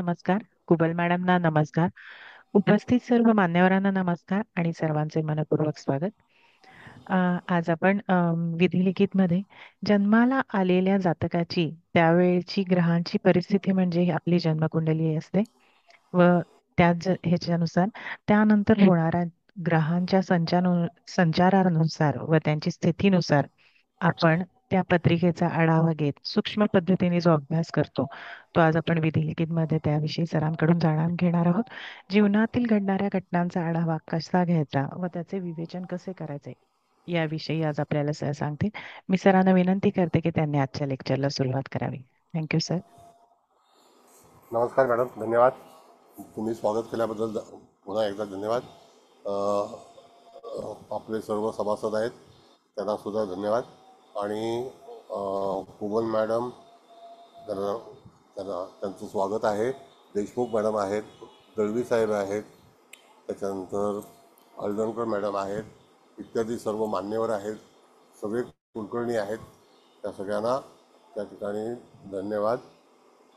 नमस्कार. कुबल मॅडमना नमस्कार. उपस्थित सर्व मान्यवरांना नमस्कार आणि सर्वांचे मनपूर्वक स्वागत. आज आपण विधी लिखितमध्ये जन्माला आलेल्या जातकाची त्यावेळची ग्रहांची परिस्थिती म्हणजे आपली जन्मकुंडली असते व ह्याच्यानुसार त्यानंतर होणाऱ्या ग्रहांच्या संचारानुसार व त्यांची स्थितीनुसार आपण त्या पत्रिकेचा आढावा घेत सूक्ष्म पद्धतीने जो अभ्यास करतो तो आज आपण विधी लिखितमध्ये त्याविषयी सरांकडून जाणून घेणार आहोत. जीवनातील घडणाऱ्या घटनांचा आढावा कसा घ्यायचा व त्याचे विवेचन कसे करायचे याविषयी आज आपल्याला सर सांगतील. मी सरांना विनंती करते की त्यांनी आजच्या लेक्चरला सुरुवात करावी. Thank you sir. नमस्कार मॅडम, धन्यवाद. तुम्ही स्वागत केल्याबद्दल पुन्हा एकदा धन्यवाद. आपले सर्व सभासद आहेत त्यांना सुद्धा धन्यवाद. आणि कुबल मॅडम त्यांचं स्वागत आहे. देशमुख मॅडम आहेत, दळवी साहेब आहेत, त्याच्यानंतर हळदणकर मॅडम आहेत, इत्यादी सर्व मान्यवर आहेत, सगळे कुलकर्णी आहेत. त्या सगळ्यांना त्या ठिकाणी धन्यवाद.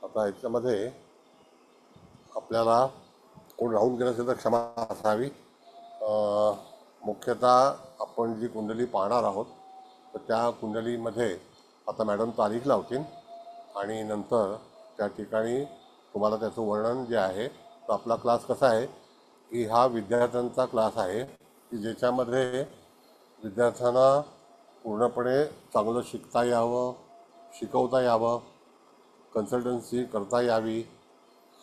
आता याच्यामध्ये आपल्याला कोण राहून गेलं असेल तर क्षमा असावी. मुख्यतः आपण जी कुंडली पाहणार आहोत तर त्या कुंडलीमध्ये आता मॅडम तारीख लावतील आणि नंतर त्या ठिकाणी तुम्हाला त्याचं वर्णन जे आहे तर आपला क्लास कसा आहे की हा विद्यार्थ्यांचा क्लास आहे की ज्याच्यामध्ये विद्यार्थ्यांना पूर्णपणे चांगलं शिकता यावं, शिकवता यावं, कन्सल्टन्सी करता यावी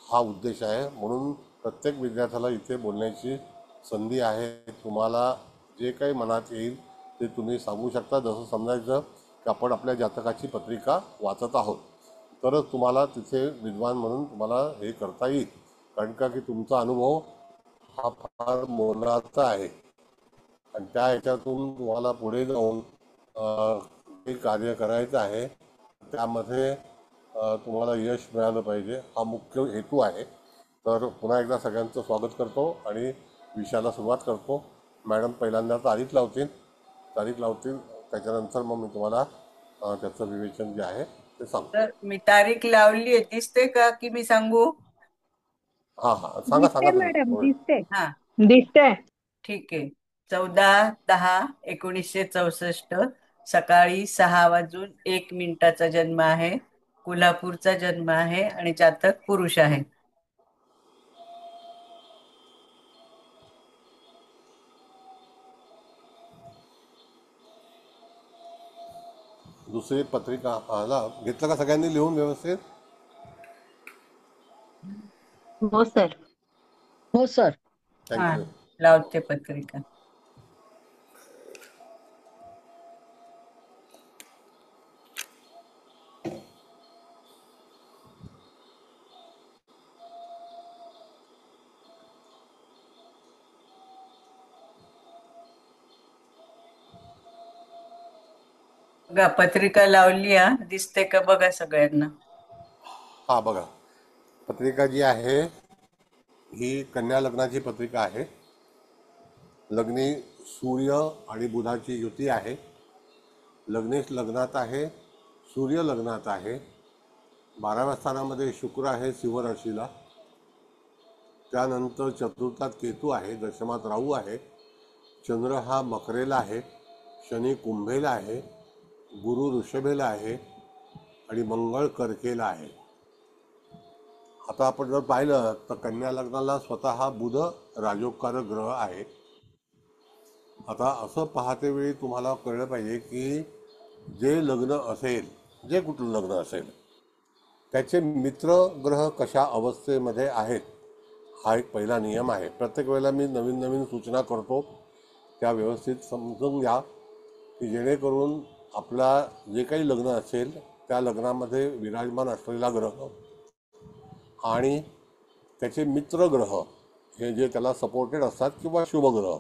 हा उद्देश आहे. म्हणून प्रत्येक विद्यार्थ्याला इथे बोलण्याची संधी आहे. तुम्हाला जे काही मनात येईल ते तुम्ही सांगू शकता. जसं समजायचं की आपण आपल्या जातकाची पत्रिका वाचत आहोत तरच तुम्हाला तिथे विद्वान म्हणून तुम्हाला हे करता येईल. कारण का की तुमचा अनुभव हा फार मोलाचा आहे आणि त्या ह्याच्यातून तुम्हाला पुढे जाऊन जे कार्य करायचं आहे त्यामध्ये तुम्हाला यश मिळालं पाहिजे हा मुख्य हेतू आहे. तर पुन्हा एकदा सगळ्यांचं स्वागत करतो आणि विषयाला सुरुवात करतो. मॅडम पहिल्यांदा तारीख लावतील त्याच्यानंतर मग मी तुम्हाला त्याचं विवेचन जे आहे ते सांगतो. तर मी तारीख लावली आहे, दिसते का की मी सांगू? हां हां, सांगा सांगा दिसते तुम्ही. मॅडम, दिसते. हा, दिसते. ठीक आहे. 14/10/1964 सकाळी 6:01 जन्म आहे. कोल्हापूरचा जन्म आहे आणि जातक पुरुष आहे. दुसरी पत्रिका हाला घेतलं का सगळ्यांनी लिहून व्यवस्थित? हो सर. हो सर. हा, थँक्यू. लावते पत्रिका. बघा, पत्रिका लावली. दिसते का बघा सगळ्यांना? हा बघा, पत्रिका जी आहे ही कन्या लग्नाची पत्रिका आहे. लग्नी सूर्य आणि बुधाची युती आहे. लग्नेश लग्नात आहे, सूर्य लग्नात आहे, 12व्या स्थानामध्ये शुक्र आहे सिंह राशीला. त्यानंतर चतुर्थात केतू आहे, दशमात राहू आहे, चंद्र हा मकरेला आहे, शनी कुंभेला आहे, गुरु ऋषभेला आहे आणि मंगळ कर्केला आहे. आता आपण जर पाहिलं तर कन्या लग्नाला स्वतः बुध राजोगकारक ग्रह आहे. आता असं पाहते वेळी तुम्हाला कळलं पाहिजे की जे लग्न असेल, जे कुठलं लग्न असेल त्याचे मित्र ग्रह कशा अवस्थेमध्ये आहेत हा एक पहिला नियम आहे. प्रत्येक वेळेला मी नवीन नवीन सूचना करतो त्या व्यवस्थित समजून घ्या की जेणेकरून आपला जे काही लग्न असेल त्या लग्नामध्ये विराजमान असलेला ग्रह आणि त्याचे मित्र ग्रह हे जे त्याला सपोर्टेड असतात किंवा शुभग्रह.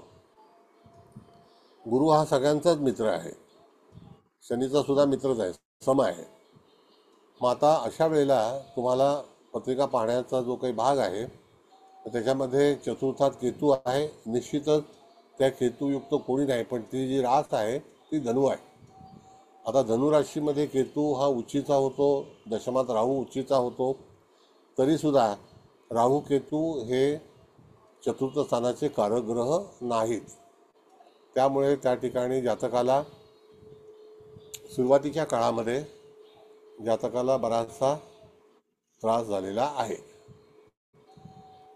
गुरु हा सगळ्यांचाच मित्र आहे, शनीचा सुद्धा मित्रच आहे, सम आहे. मग आता अशा वेळेला तुम्हाला पत्रिका पाहण्याचा जो काही भाग आहे त्याच्यामध्ये चतुर्थात केतू आहे. निश्चितच त्या केतूयुक्त कोणी नाही, पण ती जी रास आहे ती धनु आहे. आता धनुराशीमध्ये केतू हा उच्चीचा होतो, दशमात राहू उच्चीचा होतो, तरीसुद्धा राहू केतू हे चतुर्थ स्थानाचे कारकग्रह नाहीत. त्यामुळे त्या ठिकाणी जातकाला सुरुवातीच्या काळामध्ये जातकाला बराचसा त्रास झालेला आहे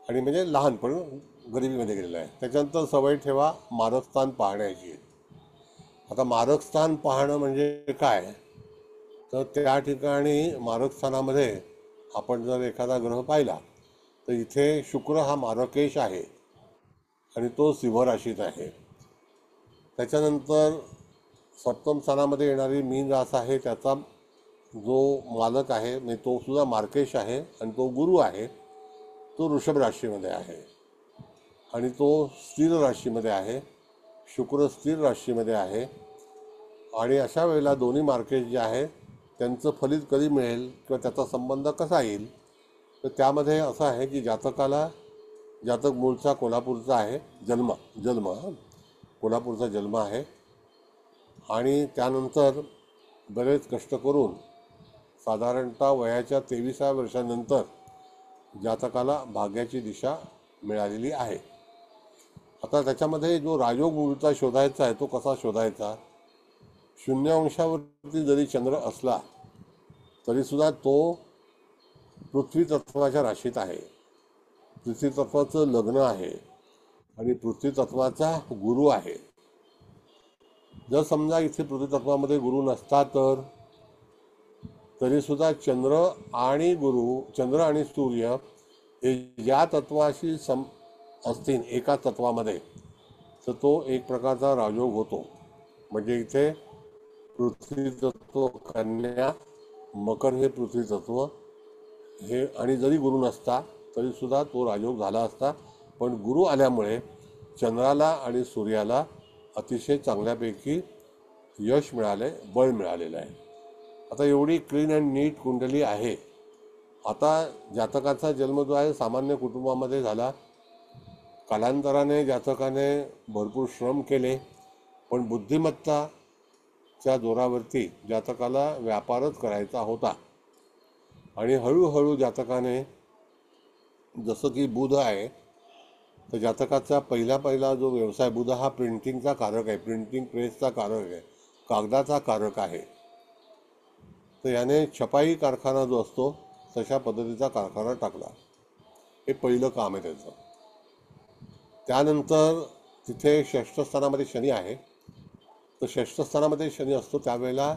आणि म्हणजे लहानपण गरिबीमध्ये गेलेलं आहे. त्याच्यानंतर सवय ठेवा मारकस्थान पाहण्याची. आता मारकस्थान पाहणं म्हणजे काय, तर त्या ठिकाणी मारकस्थानामध्ये आपण जर एखादा ग्रह पाहिला तर इथे शुक्र हा मारकेश आहे आणि तो सिंह राशीत आहे. त्याच्यानंतर सप्तम स्थानामध्ये येणारी मीन रास आहे, त्याचा जो मालक आहे म्हणजे तो सुद्धा मार्केश आहे आणि तो गुरु आहे, तो वृषभ राशीमध्ये आहे आणि तो स्थिर राशीमध्ये आहे. शुक्र स्थिर राशीमध्ये आहे आणि अशा वेळेला दोन्ही मार्केट जे आहे त्यांचं फलित कधी मिळेल किंवा त्याचा संबंध कसा येईल, तर त्यामध्ये असं आहे की जातक मूळचा कोल्हापूरचा आहे, जन्म कोल्हापूरचा जन्म आहे आणि त्यानंतर बरेच कष्ट करून साधारणतः वयाच्या 23व्या वर्षानंतर जातकाला भाग्याची दिशा मिळालेली आहे. आता त्याच्यामध्ये जो राजयोग मूळचा शोधायचा आहे तो कसा शोधायचा, 0 अंशावरती जरी चंद्र असला तरीसुद्धा तो पृथ्वी तत्वाच्या राशीत आहे, पृथ्वी तत्वाचं लग्न आहे आणि पृथ्वी तत्वाचा गुरु आहे. जर समजा इथे पृथ्वी तत्वामध्ये गुरु नसता तर तरीसुद्धा चंद्र आणि सूर्य हे या तत्वाशी असतील एका तत्वामध्ये तर तो एक प्रकारचा राजयोग होतो. म्हणजे इथे पृथ्वी तत्व कन्या, मकर हे पृथ्वी तत्व हे, आणि जरी गुरु नसता तरीसुद्धा तो राजयोग झाला असता. पण गुरु आल्यामुळे चंद्राला आणि सूर्याला अतिशय चांगल्यापैकी यश मिळाले, बळ मिळालेलं आहे. आता एवढी क्लीन अँड नीट कुंडली आहे. आता जातकाचा जन्म जो आहे सामान्य कुटुंबामध्ये झाला. कालांतराने जातकाने भरपूर श्रम केले, पण बुद्धिमत्ताच्या जोरावरती जातकाला व्यापारच करायचा होता आणि हळूहळू जातकाने, जसं की बुध आहे तर जातकाचा पहिला जो व्यवसाय, बुध हा प्रिंटिंगचा कारक आहे, प्रिंटिंग प्रेसचा कारक आहे, कागदाचा कारक आहे. तर याने छपाई कारखाना जो असतो तशा पद्धतीचा कारखाना टाकला. हे पहिलं काम आहे त्याचं. त्यानंतर तिथे षष्ठ स्थानामध्ये शनी आहे. तर षष्ठ स्थानामध्ये शनी असतो त्यावेळेला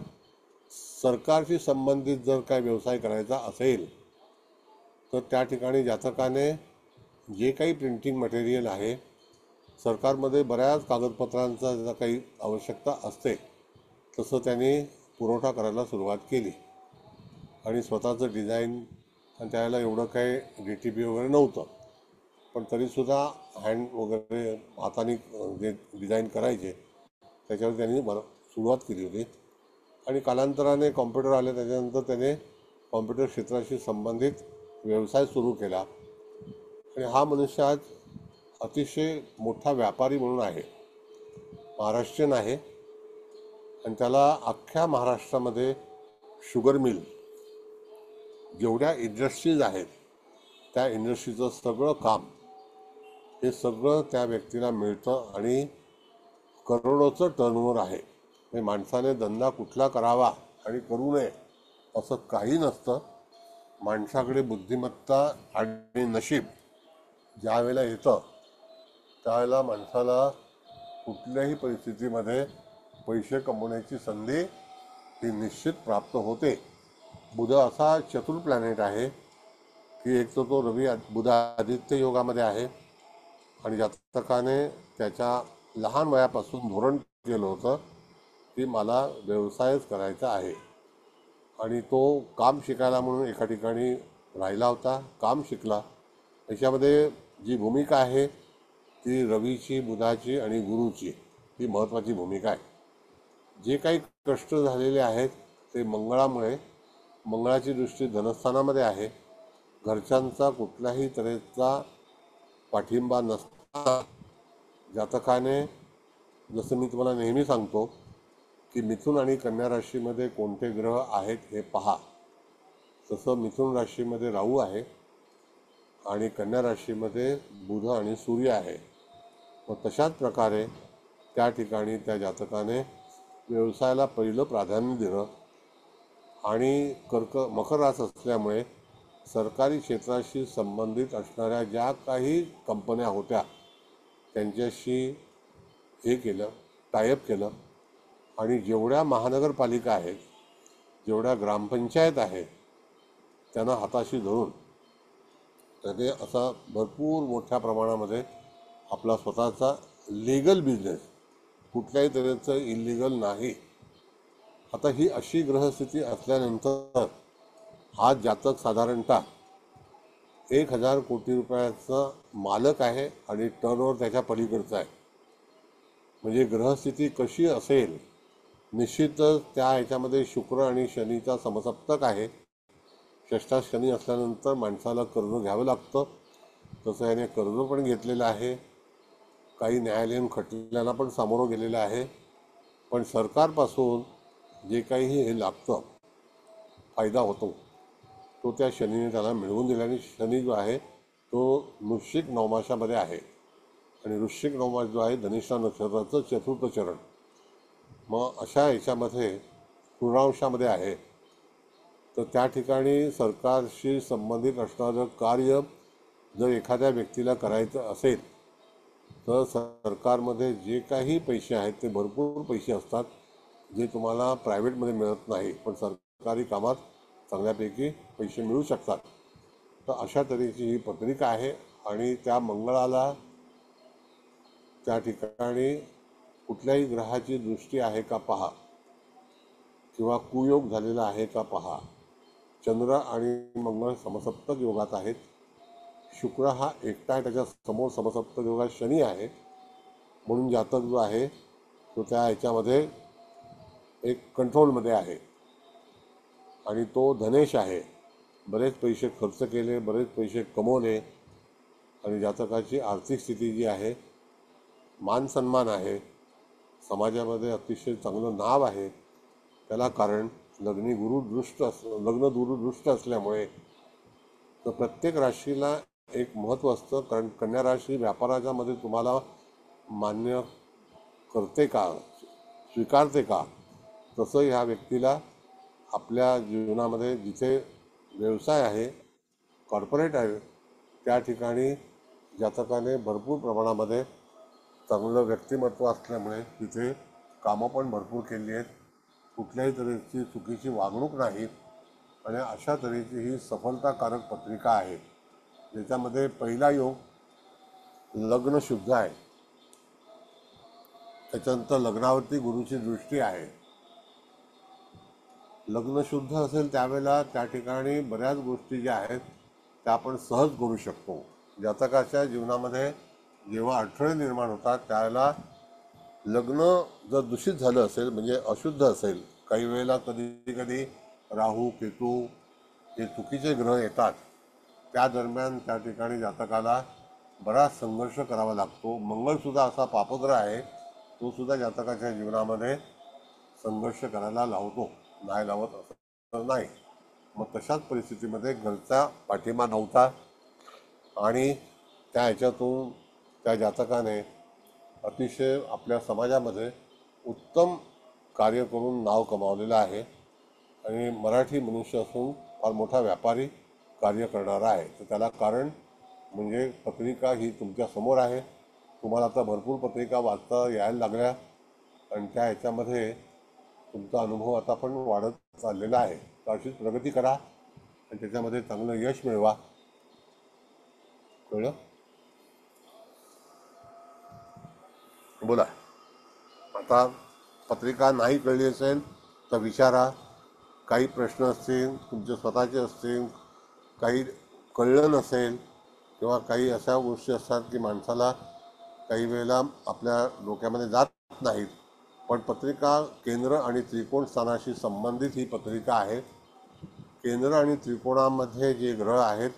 सरकारशी संबंधित जर काय व्यवसाय करायचा असेल तर त्या ठिकाणी जातकाने जे काही प्रिंटिंग मटेरियल आहे, सरकारमध्ये बऱ्याच कागदपत्रांचा जर काही आवश्यकता असते तसं त्याने पुरवठा करायला सुरुवात केली आणि स्वतःचं डिझाईन, आणि त्यावेळेला एवढं काही DTP वगैरे नव्हतं, पण तरीसुद्धा हँड वगैरे हाताने जे डिझाईन करायचे त्याच्यावर त्यांनी सुरुवात केली होती. आणि कालांतराने कॉम्प्युटर आले, त्याच्यानंतर त्याने कॉम्प्युटर क्षेत्राशी संबंधित व्यवसाय सुरू केला आणि हा मनुष्य आज अतिशय मोठा व्यापारी म्हणून आहे, महाराष्ट्रीयन आहे आणि त्याला अख्ख्या महाराष्ट्रामध्ये शुगर मिल, जेवढ्या इंडस्ट्रीज आहेत त्या इंडस्ट्रीचं सगळं काम हे सगळं त्या व्यक्तीला मिळतं आणि करोडोचं टर्नओव्हर आहे. म्हणजे माणसाने धंदा कुठला करावा आणि करू नये असं काही नसतं. माणसाकडे बुद्धिमत्ता आणि नशीब ज्या वेळेला येतं त्यावेळेला माणसाला कुठल्याही परिस्थितीमध्ये पैसे कमवण्याची संधी ही निश्चित प्राप्त होते. बुध असा चतुर प्लॅनेट आहे की एक तर तो रवी बुध आदित्य योगामध्ये आहे आणि जातकाने त्याच्या लहान वयापासून धोरण केलं होतं की मला व्यवसायच करायचा आहे आणि तो काम शिकायला म्हणून एका ठिकाणी राहिला होता, काम शिकला. याच्यामध्ये जी भूमिका आहे ती रवीची, बुधाची आणि गुरुची ही महत्त्वाची भूमिका आहे. जे काही कष्ट झालेले आहेत ते मंगळामुळे, मंगळाची दृष्टी धनस्थानामध्ये आहे. घरच्यांचा कुठल्याही तऱ्हेचा पाठिंबा नसता जातकाने, जसं मी तुम्हाला नेहमी सांगतो की मिथुन आणि कन्या राशीमध्ये कोणते ग्रह आहेत हे पहा. तसं मिथुन राशीमध्ये राहू आहे आणि कन्या राशीमध्ये बुध आणि सूर्य आहे. मग तशाच प्रकारे त्या ठिकाणी त्या जातकाने व्यवसायाला पहिलं प्राधान्य दिलं आणि मकर रास असल्यामुळे सरकारी क्षेत्राशी संबंधित असणाऱ्या ज्या काही कंपन्या होत्या त्यांच्याशी हे केलं, टायअप केलं आणि जेवढ्या महानगरपालिका आहेत, जेवढ्या ग्रामपंचायत आहे, त्यांना हाताशी धरून त्याने असा भरपूर मोठ्या प्रमाणामध्ये आपला स्वतःचा लिगल बिझनेस, कुठल्याही तऱ्हेचं इलिगल नाही. आता ही अशी ग्रहस्थिती असल्यानंतर हा जातक साधारणतः 1,000 कोटी रुपयाचा मालक आहे आणि टर्नओव्हर त्याच्या पलीकडचा आहे. म्हणजे ग्रहस्थिती कशी असेल, निश्चितच त्या ह्याच्यामध्ये शुक्र आणि शनीचा समसप्तक आहे. षष्ठात शनी असल्यानंतर माणसाला कर्ज घ्यावं लागतं. तसं याने कर्ज पण घेतलेलं आहे, काही न्यायालयीन खटल्यांना पण सामोरं गेलेलं आहे. पण सरकारपासून जे काही हे लागतं, फायदा होतो, तो त्या शनीने त्याला मिळवून दिला. आणि शनी जो आहे तो वृश्चिक नवमाशामध्ये आहे आणि वृश्चिक नवमास जो आहे धनिष्ठा नक्षत्राचं 4थ चरण. मग अशा ह्याच्यामध्ये पूर्णांशामध्ये आहे. तर त्या ठिकाणी सरकारशी संबंधित असणारं कार्य जर एखाद्या व्यक्तीला करायचं असेल तर सरकारमध्ये जे काही पैसे आहेत ते भरपूर पैसे असतात, जे तुम्हाला प्रायव्हेटमध्ये मिळत नाही, पण सरकारी कामात चांगल्यापैकी पैसे मिळू शकतात. तर अशा तऱ्हेची ही पत्रिका आहे. आणि त्या मंगळाला त्या ठिकाणी कुठल्याही ग्रहाची दृष्टी आहे का पहा, किंवा कुयोग झालेला आहे का पहा. चंद्र आणि मंगळ समसप्तक योगात आहेत. शुक्र हा एकटा आहे, त्याच्या समोर समसप्तक योगात शनी आहे. म्हणून जातक जो आहे तो त्या ह्याच्यामध्ये एक कंट्रोलमध्ये आहे आणि तो धनेश आहे. बरेच पैसे खर्च केले, बरेच पैसे कमवले आणि जातकाची आर्थिक स्थिती जी आहे, मान सन्मान आहे, समाजामध्ये अतिशय चांगलं नाव आहे. त्याला कारण लग्न गुरुदृष्ट असल्यामुळे. तर प्रत्येक राशीला एक महत्त्व असतं, कारण कन्या राशी व्यापाराच्या मध्ये तुम्हाला मान्य करते का, स्वीकारते का, तसं ह्या व्यक्तीला आपल्या जीवनामध्ये जिथे व्यवसाय आहे, कॉर्पोरेट आहे, त्या ठिकाणी जातकाने भरपूर प्रमाणामध्ये चांगलं व्यक्तिमत्व असल्यामुळे तिथे कामं पण भरपूर केली आहेत. कुठल्याही तऱ्हेची चुकीची वागणूक नाही. आणि अशा तऱ्हेची ही सफलताकारक पत्रिका आहे, ज्याच्यामध्ये पहिला योग लग्न शुद्ध आहे. त्याच्यानंतर लग्नावरती गुरुची दृष्टी आहे. लग्न शुद्ध असेल त्यावेळेला त्या ठिकाणी बऱ्याच गोष्टी ज्या आहेत त्या आपण सहज करू शकतो. जातकाच्या जीवनामध्ये जेव्हा अडथळे निर्माण होतात त्यावेळेला लग्न जर दूषित झालं असेल, म्हणजे अशुद्ध असेल, काही वेळेला कधी राहू केतू हे चुकीचे ग्रह येतात, त्या दरम्यान त्या ठिकाणी जातकाला बराच संघर्ष करावा लागतो. मंगळसुद्धा असा पापग्रह आहे, तो सुद्धा जातकाच्या जीवनामध्ये संघर्ष करायला लावतो, नाही लावत असं नाही. मग तशाच परिस्थितीमध्ये घरचा पाठिंबा नव्हता आणि त्या ह्याच्यातून त्या जातकाने अतिशय आपल्या समाजामध्ये उत्तम कार्य करून नाव कमावलेलं आहे आणि मराठी मनुष्य असून फार मोठा व्यापारी कार्य करणारा आहे. तर त्याला कारण म्हणजे पत्रिका ही तुमच्या समोर आहे. तुम्हाला आता भरपूर पत्रिका वाचता यायला लागल्या आणि त्या ह्याच्यामध्ये तुमचा अनुभव आता पण वाढत चाललेला आहे. तर अशीच प्रगती करा आणि त्याच्यामध्ये चांगलं यश मिळवा. कळलं? बोला. आता पत्रिका नाही कळली असेल तर विचारा. काही प्रश्न असतील तुमचे स्वतःचे असतील, काही कळलं नसेल, किंवा काही अशा गोष्टी असतात की माणसाला काही वेळेला आपल्या डोक्यामध्ये जात नाहीत. पण पत्रिका केंद्र आणि त्रिकोण स्थानाशी संबंधित ही पत्रिका आहे. केंद्र आणि त्रिकोणामध्ये जे ग्रह आहेत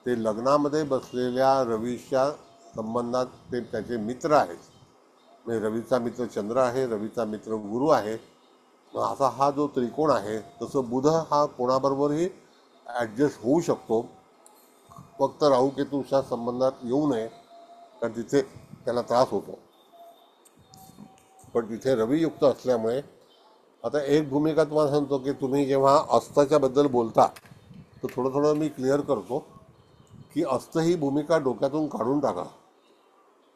ते लग्नामध्ये बसलेल्या रवीच्या संबंधात ते त्याचे मित्र आहेत. म्हणजे रवीचा मित्र चंद्र आहे, रवीचा मित्र गुरु आहे. मग असा हा जो त्रिकोण आहे, तसं बुध हा कोणाबरोबरही ॲडजस्ट होऊ शकतो. फक्त राहू केतूच्या संबंधात येऊ नये, कारण तिथे त्याला त्रास होतो. पण तिथे रवियुक्त असल्यामुळे आता एक भूमिका तुम्हाला सांगतो की तुम्ही जेव्हा अस्ताच्या बद्दल बोलता तर थोडं थोडं मी क्लिअर करतो की अस्त ही भूमिका डोक्यातून काढून टाका.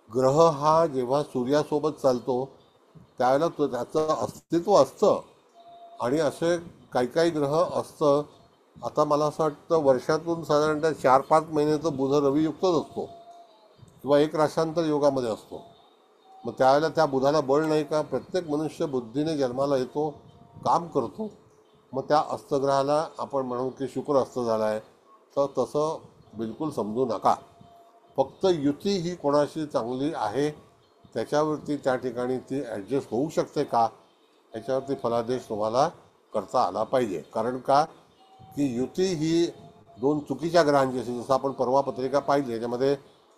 ग्रह हा जेव्हा सूर्यासोबत चालतो त्यावेळेला तो त्याचं अस्तित्व असतं. आणि असे काही काही ग्रह असतं. आता मला असं वाटतं वर्षातून साधारणतः 4-5 महिने तर बुध रवियुक्तच असतो किंवा एक राशांतर योगामध्ये असतो. मग त्यावेळेला त्या बुधाला बळ नाही का? प्रत्येक मनुष्य बुद्धीने जन्माला येतो, काम करतो. मग त्या अस्तग्रहाला आपण म्हणू की शुक्र अस्त झाला आहे, तर तसं बिलकुल समजू नका. फक्त युती ही कोणाशी चांगली आहे त्याच्यावरती त्या ठिकाणी ती ॲडजस्ट होऊ शकते का याच्यावरती फलादेश तुम्हाला करता आला पाहिजे. कारण का की युती ही दोन चुकीच्या ग्रहांची असेल. जसं आपण परवा पत्रिका पाहिली याच्यामध्ये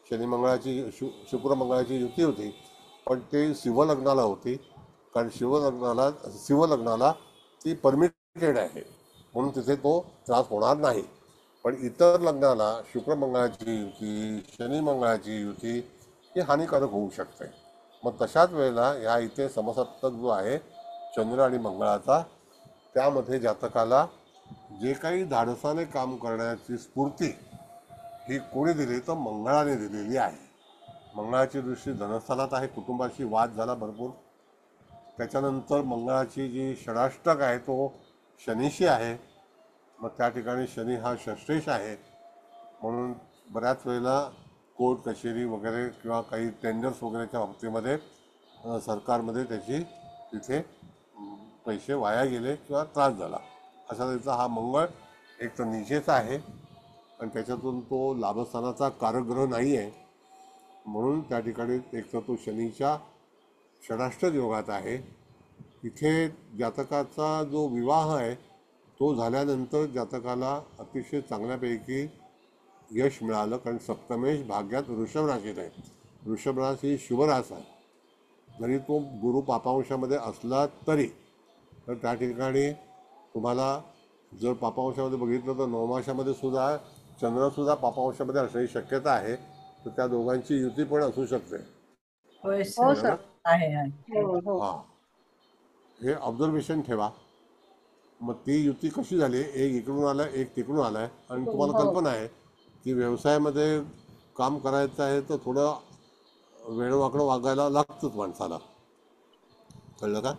शनी मंगळाची शुक्र मंगळाची युती होती, पण ते शिवलग्नाला होती. कारण शिवलग्नाला ती परमिटेड आहे म्हणून तिथे तो त्रास होणार नाही. पण इतर लग्नाला शुक्र मंगळाची युती, शनी मंगळाची युती ही हानिकारक होऊ शकते. मग तशाच वेळेला ह्या इथे समसप्तक जो आहे चंद्र आणि मंगळाचा, त्यामध्ये जातकाला जे काही धाडसाने काम करण्याची स्फूर्ती ही कोणी दिली तर मंगळाने दिलेली आहे. मंगळाची दृष्टी धनस्थानात आहे, कुटुंबाशी वाद झाला भरपूर. त्याच्यानंतर मंगळाची जी षडाष्टक आहे तो शनीशी आहे. मग त्या ठिकाणी शनी हा षष्ठेश आहे, म्हणून बऱ्याच वेळेला कोर्ट कचेरी वगैरे किंवा काही टेंडर्स वगैरेच्या बाबतीमध्ये सरकारमध्ये त्याची तिथे पैसे वाया गेले किंवा त्रास झाला. अशा त्याचा हा मंगळ एक तर निचेचा आहे आणि त्याच्यातून तो लाभस्थानाचा कारकग्रह नाही आहे, म्हणून त्या ठिकाणी एक तर तो शनीच्या षडाष्टक योगात आहे. इथे जातकाचा जो विवाह आहे तो झाल्यानंतर जातकाला अतिशय चांगल्यापैकी यश मिळालं. कारण सप्तमेश भाग्यात वृषभ राशीत आहे. वृषभ रास ही शुभरास आहे. जरी तो गुरु पापांशामध्ये असला तरी तर त्या ठिकाणी तुम्हाला जर पापांशामध्ये बघितलं तर नवमाशामध्ये सुद्धा चंद्रसुद्धा पापांशामध्ये असण्याची शक्यता आहे. तर त्या दोघांची युती पण असू शकते. होय हो सर, बरोबर सर. ना? आहे आहे. हो हो हां, हे ऑब्झर्वेशन ठेवा. मग ती युती कशी झाली? एक इकडून आला, एक तिकडून आलाय. आणि तुम्हाला हो कल्पना आहे की व्यवसायामध्ये काम करायचं आहे तर थोडं वेळवाकडं वागायला लागतंच माणसाला. कळलं का?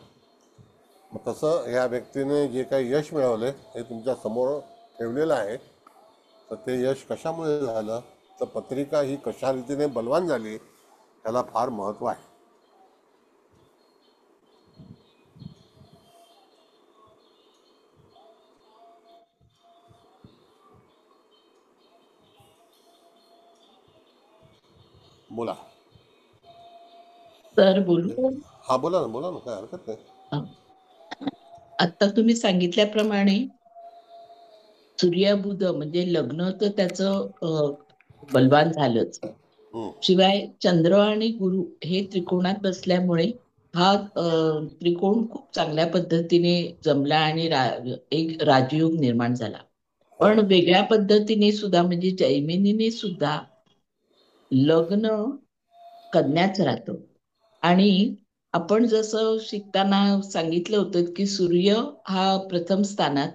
मग तसं ह्या व्यक्तीने जे काही यश मिळवले हे तुमच्या समोर ठेवलेलं आहे. तर ते यश कशामुळे झालं तर पत्रिका ही कशा रीतीने बलवान झाली त्याला फार महत्त्व आहे. बोला. सर बोलू. हा, बोला ना, काय हरकत नाही. अं, आता तुम्ही सांगितल्याप्रमाणे सूर्य बुध म्हणजे लग्न तर त्याचं बलवान झालंच. हं, शिवाय चंद्र आणि गुरु हे त्रिकोणात बसल्यामुळे हा त्रिकोण खूप चांगल्या पद्धतीने जमला आणि एक राजयोग निर्माण झाला. हां, पण वेगळ्या पद्धतीने सुद्धा म्हणजे जैमिनीने सुद्धा लग्न कन्याच राहतं. आणि आपण जसं शिकताना सांगितलं होतं की सूर्य हा प्रथम स्थानात,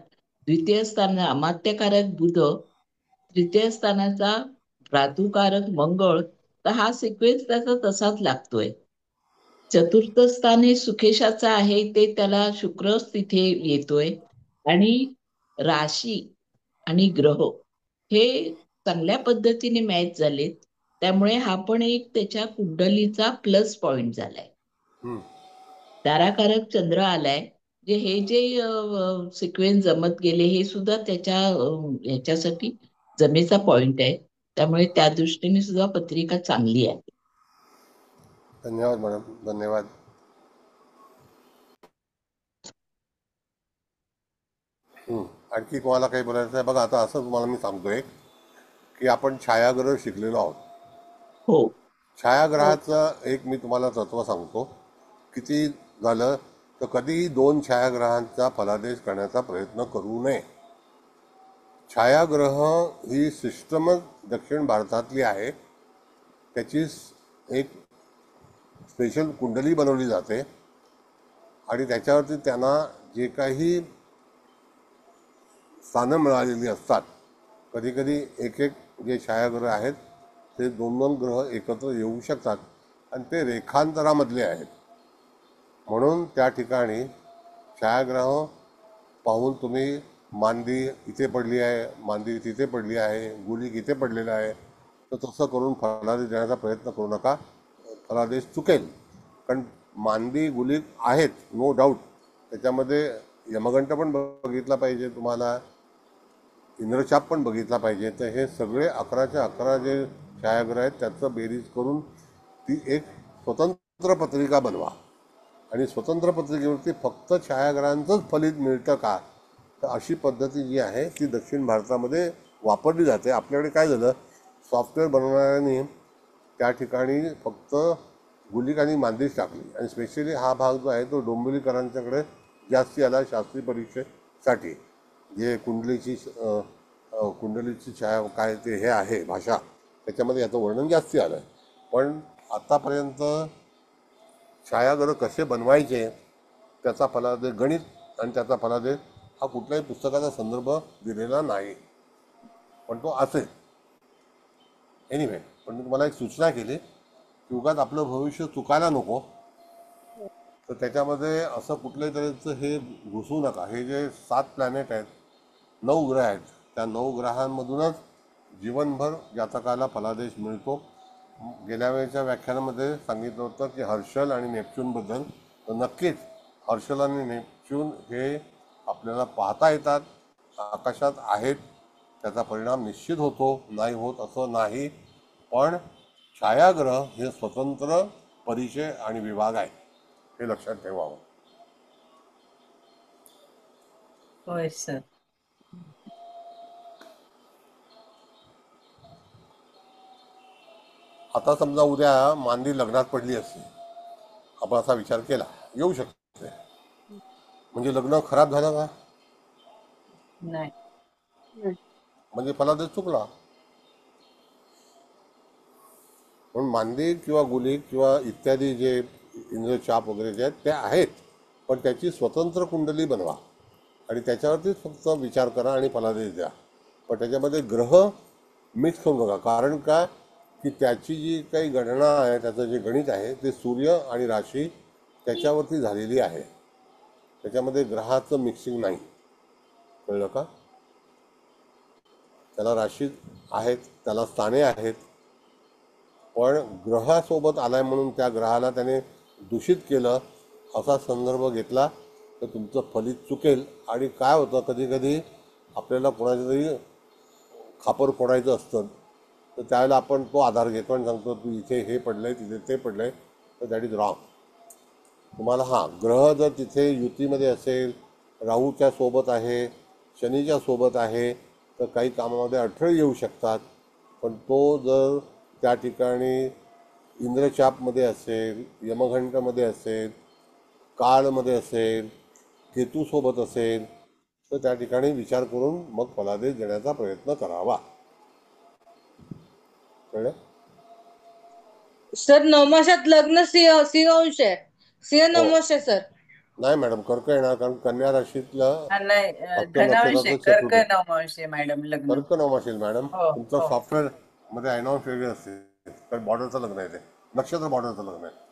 द्वितीय स्थान अमात्यकारक बुध, तृतीय स्थानाचा भ्रातुकारक मंगळ, तर हा सिक्वेन्स त्याचा तसाच लागतोय. चतुर्थ स्थान हे सुखेशाचं आहे, ते त्याला शुक्रच तिथे येतोय. आणि राशी आणि ग्रह हे चांगल्या पद्धतीने मॅच झालेत. त्यामुळे हा पण एक त्याच्या कुंडलीचा प्लस पॉइंट झालाय. हं. ताराकारक चंद्र आलाय, जे हे जे सिक्वेन्स जमत गेले हे सुद्धा त्याच्या ह्याच्यासाठी जमेचा पॉइंट आहे. त्यामुळे त्या दृष्टीने सुद्धा पत्रिका चांगली आहे. धन्यवाद मॅडम, धन्यवाद. आणखी कोणाला काही बोलायचं आहे? बघा, आता असं तुम्हाला मी सांगतोय की आपण छायाग्रह शिकलेलो आहोत. हो. हो छायाग्रहाचं एक मी तुम्हाला तत्व सांगतो. किती झालं तर कधीही 2 छायाग्रहांचा फलादेश करण्याचा प्रयत्न करू नये. छायाग्रह ही सिस्टमच दक्षिण भारतातली आहे. त्याची एक स्पेशल कुंडली बनवली जाते आणि त्याच्यावरती त्यांना जे काही स्थानं मिळालेली असतात, कधी कधी एक एक जे छायाग्रह आहेत ते दोन दोन ग्रह एकत्र येऊ शकतात आणि ते रेखांतरामधले आहेत. म्हणून त्या ठिकाणी छायाग्रह पाहून तुम्ही मांदी इथे पडली आहे, मांदी तिथे पडली आहे, गुलिक इथे पडलेला आहे, तर तसं करून फलादेश देण्याचा प्रयत्न करू नका. फलादेश चुकेल. कारण मांदी गुलिक आहेत, नो डाऊट. त्याच्यामध्ये यमगंट पण बघितला पाहिजे, तुम्हाला इंद्रचाप पण बघितला पाहिजे. तर हे सगळे 11च्या 11 जे छायाग्रह आहेत त्याचं बेरीज करून ती एक स्वतंत्र पत्रिका बनवा. आणि स्वतंत्र पत्रिकेवरती फक्त छायाग्रहांचंच फलित मिळतं का, तर अशी पद्धती जी आहे ती दक्षिण भारतामध्ये वापरली जाते. आपल्याकडे काय झालं, सॉफ्टवेअर बनवणाऱ्यांनी त्या ठिकाणी फक्त गुलिक आणि मांदीच टाकली आणि स्पेशली हा भाग जो आहे तो डोंबिवलीकरांच्याकडे जास्ती आला शास्त्री परीक्षेसाठी. जे कुंडलीची छाया काय ते हे आहे भाषा, त्याच्यामध्ये याचं वर्णन जास्ती आलं आहे. पण आत्तापर्यंत छायाग्रह कसे बनवायचे त्याचा फलादेश गणित आणि त्याचा फलादेश हा कुठल्याही पुस्तकाचा संदर्भ दिलेला नाही, पण तो असेल. एनिवे, पण मी तुम्हाला एक सूचना केली की उगाच आपलं भविष्य चुकायला नको, तर त्याच्यामध्ये असं कुठल्याही तऱ्हेचं हे घुसू नका. हे जे 7 प्लॅनेट आहेत, 9 ग्रह आहेत, त्या 9 ग्रहांमधूनच जीवनभर जातकाला फलादेश मिळतो. गेल्या वेळेच्या व्याख्यानामध्ये सांगितलं होतं की हर्षल आणि नेपच्यूनबद्दल, तर नक्कीच हर्षल आणि नेपच्यून हे आपल्याला पाहता येतात, आकाशात आहेत, त्याचा परिणाम निश्चित होतो, नाही होत असं नाही. पण छायाग्रह हे स्वतंत्र परिचय आणि विभाग आहे, हे लक्षात ठेवावं. होय सर. आता समजा उद्या मांदी लग्नात पडली असते, आपण असा विचार केला, येऊ शकते, म्हणजे लग्न खराब झालं का, नाही. म्हणजे फलादेश चुकला. म्हणून मांदी किंवा गुलिक किंवा इत्यादी जे इंद्रचाप वगैरे जे आहेत ते आहेत, पण त्याची स्वतंत्र कुंडली बनवा आणि त्याच्यावरतीच फक्त विचार करा आणि फलादेश द्या. पण त्याच्यामध्ये ग्रह मिक्स करू नका. कारण काय की त्याची जी काही गणना आहे, त्याचं जे गणित आहे ते सूर्य आणि राशी त्याच्यावरती झालेली आहे. त्याच्यामध्ये ग्रहाचं मिक्सिंग नाही, कळलं का. त्याला राशी आहेत, त्याला स्थाने आहेत, पण ग्रहासोबत आलाय म्हणून त्या ग्रहाला त्याने दूषित केलं असा संदर्भ घेतला तर तुमचं फलित चुकेल. आणि काय होतं, कधी कधी आपल्याला कोणाचं तरी खापर फोडायचं असतं, तर त्यावेळेला आपण तो आधार घेतो आणि सांगतो तू इथे हे पडलंय, तिथे ते पडलंय, तर दॅट इज रॉंग. तुम्हाला ग्रह जर तिथे युतीमध्ये असेल, राहूच्या सोबत आहे, शनीच्या सोबत आहे, तर काही कामामध्ये अडथळे येऊ शकतात. पण तो जर त्या ठिकाणी इंद्रचापमध्ये असेल, यमघंटमध्ये असेल, काळमध्ये असेल, केतूसोबत असेल, तर त्या ठिकाणी विचार करून मग फलादेश देण्याचा प्रयत्न करावा. कळलं. सर नवमाशात लग्न सिंह सिंह अंश आहे. सिंह हो, नवमाश आहे सर. नाही मॅडम, कर्क येणार, कारण कन्या राशीतलं नाही, हस्त धनांश आहे, नक्षत्राचं कर्क चतुर्थ. नवमांश आहे मॅडम लग्न. कर्क नवमाशील मॅडम, हो तुमचं हो. सॉफ्टवेअर मध्ये अनाऊन्स वेगळे असते, कारण बॉर्डरचं लग्न आहे, ते नक्षत्र बॉर्डरचं लग्न आहे.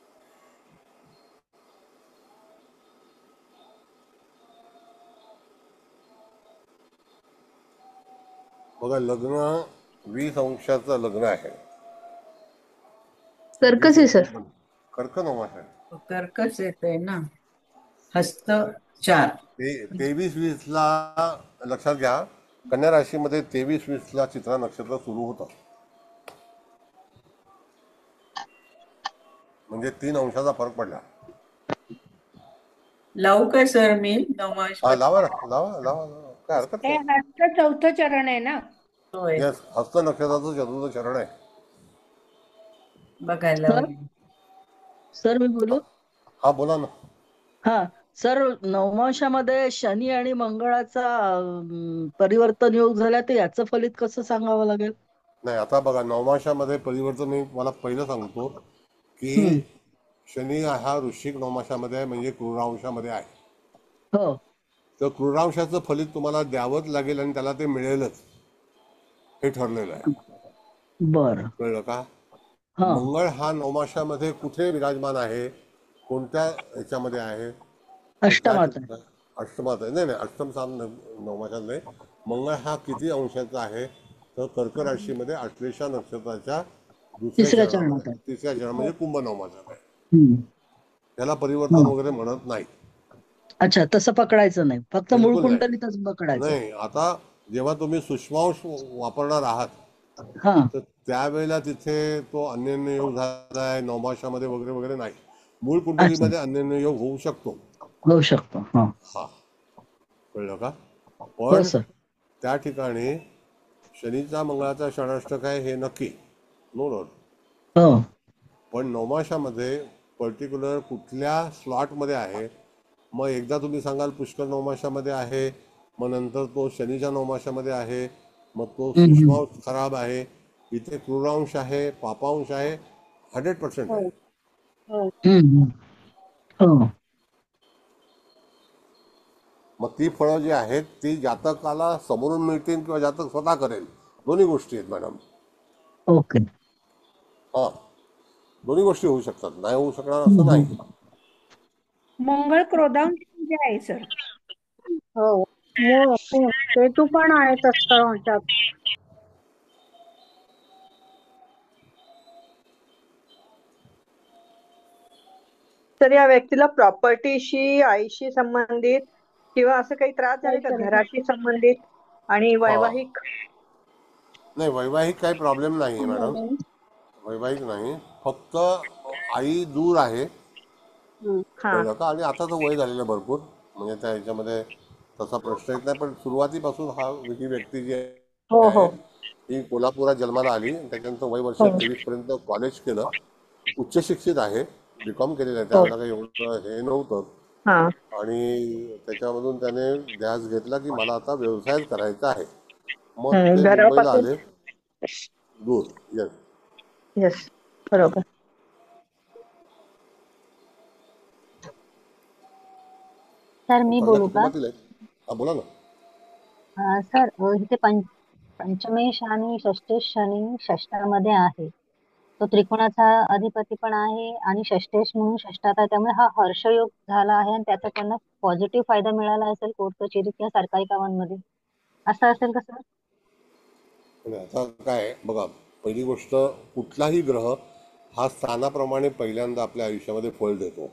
बघा, लग्न 20 अंशाचं लग्न आहे. सर्कस आहे सर. कर्क नवमाश आहे. कर्कच येते ना. हस्त 4. ते 23-20ला लक्षात घ्या, कन्या राशीमध्ये 23-20ला चित्रा नक्षत्र सुरू होतं, म्हणजे 3 अंशाचा फरक पडला. लावू काय सर मी नवमांश हा, मध्ये? लावा ना, लावा लावा लावा, काय हरकत हे नाही. हस्त चौथं चरण आहे ना. होय, येस, हस्त नक्षत्राचं चतुर्थ चरण आहे. बघायला सर लावली. सर मी बोलू. हा, बोला ना. हा सर, नवमांशामध्ये शनी आणि मंगळाचा परिवर्तन योग झाला, तर याचं फलित कसं सांगावं लागेल? नाही, आता बघा, नवमाशामध्ये परिवर्तन मी मला पहिलं सांगतो की हम्म. शनी हा वृश्चिक नवमाशामध्ये आहे, म्हणजे क्रूरांशामध्ये आहे. हो. तर क्रूरांशाचं फलित तुम्हाला द्यावंच लागेल आणि त्याला ते मिळेलच, हे ठरलेलं आहे. बर. कळलं का? हा. मंगळ हा नवमाशामध्ये कुठे विराजमान आहे, कोणत्या ह्याच्यामध्ये आहे, तर त्या अष्टमात आहे. अष्टमात आहे. नाही नाही, अष्टम स्थान नवमाशात नाही. मंगळ हा किती अंशाचा आहे, तर कर्क राशीमध्ये आश्लेषा नक्षत्राच्या दुसऱ्या तिसऱ्या चरणामध्ये चरणात आहे. आहे. तिसऱ्या चरण म्हणजे कुंभ नवमाशात आहे. हम्म. त्याला हा. परिवर्तन वगैरे म्हणत नाही. अच्छा, तसं पकडायचं नाही, फक्त मूळ बिलकुल नाही. कुंडलीतच पकडायचं. नाही, आता जेव्हा तुम्ही सूक्ष्मांश वापरणार आहात, हा. तर त्यावेळेला तिथे तो अन्योन्य योग झालाय नवमाशामध्ये वगैरे वगैरे नाही. मूळ अच्छा, कुंडलीमध्ये अन्योन्य योग होऊ शकतो. होऊ शकतो. हा. हा, कळलं का? हो पण सर. त्या ठिकाणी शनीचा मंगळाचा षडाष्टक आहे हे नक्की, नो डाऊट. हो. पण नवमाशामध्ये पर्टिक्युलर कुठल्या स्लॉटमध्ये आहे, मग एकदा तुम्ही सांगाल पुष्कर नवमाशामध्ये आहे, मग नंतर तो शनीच्या नवमाशामध्ये आहे, मग तो हम्म. सूक्ष्मांश खराब आहे, इथे क्रूरांश आहे, पापांश आहे, 100% आहे. हम्म. हो. मग ती फळं जी आहेत ती जातकाला समोरून मिळतील किंवा जातक स्वतः करेल, दोन्ही गोष्टी आहेत मॅडम. ओके. हां, दोन्ही गोष्टी होऊ शकतात, नाही होऊ शकणार असं नाही. मंगळ क्रोधांश आहे सर. हो. केतू पण आहे तसं ह्याच्यात. तर या व्यक्तीला प्रॉपर्टीशी, आईशी संबंधित किंवा असं काही त्रास झाले का, घराशी संबंधित आणि हां, वैवाहिक? नाही, वैवाहिक काही प्रॉब्लेम नाही आहे मॅडम, वैवाहिक नाही, फक्त आई दूर आहे. हा. कळलं का? आणि आता तर वय झालेलं आहे भरपूर, म्हणजे त्या ह्याच्यामध्ये तसा प्रश्न येत नाही. पण सुरुवातीपासून ही व्यक्ती जी हो आहे हो ही कोल्हापुरात जन्माला आली, त्याच्यानंतर वय वर्ष हो 23 पर्यंत कॉलेज केलं, उच्च शिक्षित आहे, बीकॉम केलेलं आहे, हो. त्यावेळेला काही एवढं हे नव्हतं. हा. आणि त्याच्यामधून त्याने ध्यास घेतला की मला आता व्यवसायच करायचा आहे. मग ते मुंबईला घरापासून. आले, दूर. येस. येस, बरोबर. सर मी चांगल्या बोलू का? कुटुंबातील आहे. हा, बोला ना. सर इथे पंचमेश आणि षष्टेश शनी षष्टामध्ये आहे. तो त्रिकोणाचा अधिपती पण आहे आणि षष्टेश म्हणून षष्टात आहे, त्यामुळे हा हर्षयोग झाला आहे आणि त्याचा त्यांना पॉझिटिव्ह फायदा मिळाला असेल कोर्ट कचेरीत किंवा सरकारी कामांमध्ये, असं असेल का सर? आणि आता काय आहे, बघा, पहिली गोष्ट, कुठलाही ग्रह हा स्थानाप्रमाणे पहिल्यांदा आपल्या आयुष्यामध्ये फळ देतो.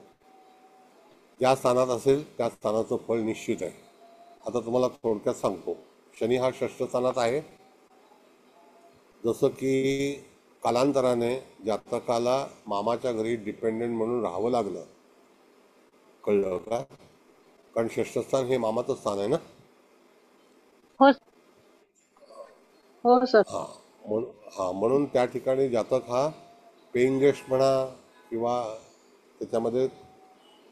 ज्या स्थानात असेल त्या स्थानाचं फळ निश्चित आहे. आता तुम्हाला थोडक्यात सांगतो. शनी हा षष्ठ स्थानात आहे. जसं की कालांतराने जातकाला मामाच्या घरी डिपेंडेंट म्हणून राहावं लागलं. कळलं का? कारण षष्ठस्थान हे मामाचं स्थान आहे ना. हो हो सर. म्हणून त्या ठिकाणी जातक हा पेइंग गेस्ट म्हणा किंवा त्याच्यामध्ये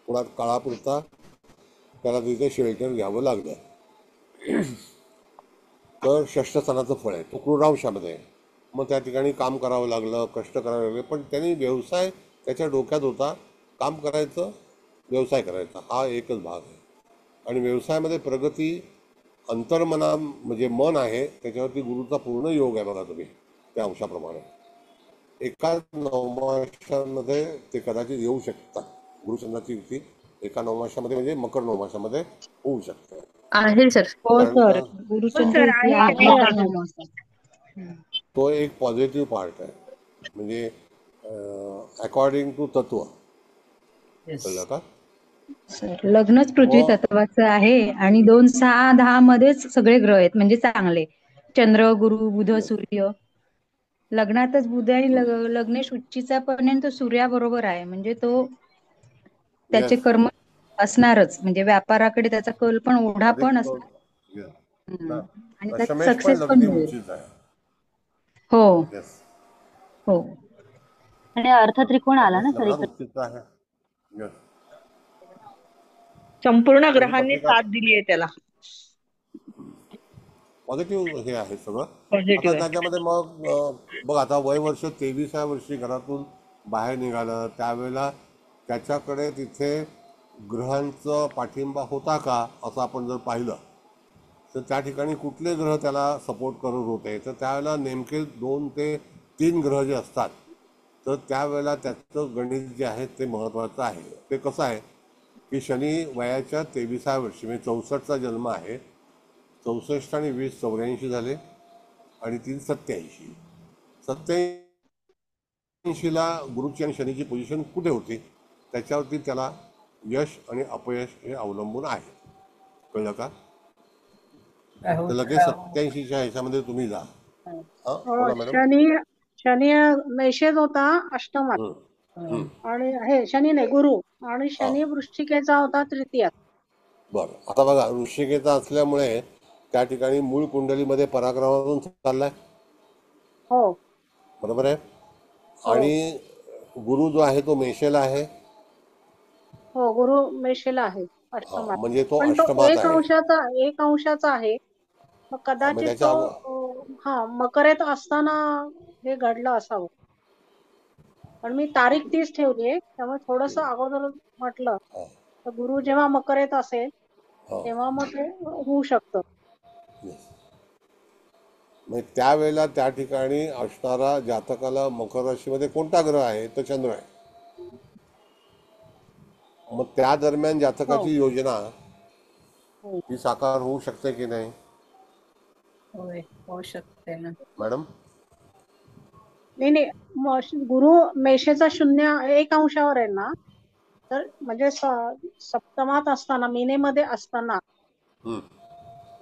पुन्हा काळापुरता त्याला तिथे शेल्टर घ्यावं लागलं. तर षष्ठस्थानाचं फळ आहे, तो क्रूरांशामध्ये आहे. मग त्या ठिकाणी काम करावं लागलं, कष्ट करावे लागले, पण त्यांनी व्यवसाय त्याच्या डोक्यात होता, काम करायचं, व्यवसाय करायचा, हा एकच भाग आहे. आणि व्यवसायामध्ये प्रगती, अंतर्मना म्हणजे मन आहे त्याच्यावरती गुरुचा पूर्ण योग आहे. बघा तुम्ही त्या अंशाप्रमाणे एका नवमाशामध्ये ते कदाचित येऊ शकतात. गुरुचंद्राची युती एका नवमाशामध्ये म्हणजे मकर नवमाशामध्ये होऊ शकते. आहे सर. हो कारण सर, का हो गुरुचंद्र सर, युती आहे आहे. आहे. तो एक पॉझिटिव्ह पार्ट आहे, म्हणजे अकॉर्डिंग टू तत्व. कळलं का? लग्नच पृथ्वी मग तत्वाचं आहे आणि 2, 6, 10 मध्येच सगळे ग्रह आहेत म्हणजे चांगले. चंद्र, गुरु, बुध, येस. सूर्य. लग्नातच बुध आणि लग्नेश उच्चीचा पण आहे, तो सूर्याबरोबर आहे, म्हणजे तो त्याचे येस. कर्म असणारच, म्हणजे व्यापाराकडे त्याचा कल पण ओढा अधिक पण असणार. येस. आणि त्यात दशमेश पण सक्सेस पण लग्नी मिळेल. उंचीच आहे. हो येस. हो. आणि अर्थ त्रिकोण आला लग्नेश ना सर लग्नात इकडे. उंचीच आहे. येस. संपूर्ण म्हणजे ग्रहांनी प्रत्येकात साथ दिली आहे त्याला. पॉझिटिव्ह हे आहे सगळं. आता पॉझिटिव्ह आहे. त्याच्यामध्ये मग बघ, आता वय वर्ष 23व्या वर्षी घरातून बाहेर निघालं त्यावेळेला त्याच्याकडे तिथे ग्रहांचा पाठिंबा होता का असं आपण जर पाहिलं तर त्या ठिकाणी कुठले ग्रह त्याला सपोर्ट करत होते, तर त्यावेळेला नेमके 2 ते 3 ग्रह जे असतात तर त्यावेळेला त्याचं गणित जे आहे ते महत्त्वाचं आहे. ते कसं आहे की शनी वयाच्या 23व्या वर्षी म्हणजे 64चा जन्म आहे, 64 आणि 20 84 झाले आणि 3 87. 87ला गुरुची आणि शनीची पोझिशन कुठे होती त्याच्यावरती त्याला यश आणि अपयश हे अवलंबून आहे. कळलं का? तर लगेच 87च्या ह्याच्यामध्ये तुम्ही जा. हां बोला मॅडम. शनी शनी मेषेत होता अष्टमात, आणि हे शनी नाही गुरु, आणि शनी वृश्चिकेचा होता तृतीयात. बरं, आता बघा वृश्चिकेचा असल्यामुळे त्या ठिकाणी मूळ कुंडलीमध्ये पराक्रमातून चाललाय, हो बरोबर आहे. आणि गुरु जो आहे तो मेषेला आहे. हो, गुरु मेषेला आहे अष्टमात, म्हणजे तो पण तो अष्टमात आहे. एक अंशाचा आहे. मग मग कदाचित त्याच्या तो मकरेत असताना हे घडलं असावं. पण मी तारीख 30 ठेवली आहे, त्यामुळे थोडस अगोदर म्हटलं तर गुरु जेव्हा मकरेत असेल तेव्हा मग ते होऊ शकतं. म्हणजे त्यावेळेला त्या ठिकाणी असणारा जातकाला मकर राशीमध्ये कोणता ग्रह आहे, तर चंद्र आहे. मग त्या दरम्यान जातकाची योजना ही साकार होऊ शकते की नाही होय, होऊ शकते ना मॅडम? नाही, गुरु मेषेचा 1 अंशावर आहे ना, तर म्हणजे सप्तमात असताना, मीनेमध्ये असताना,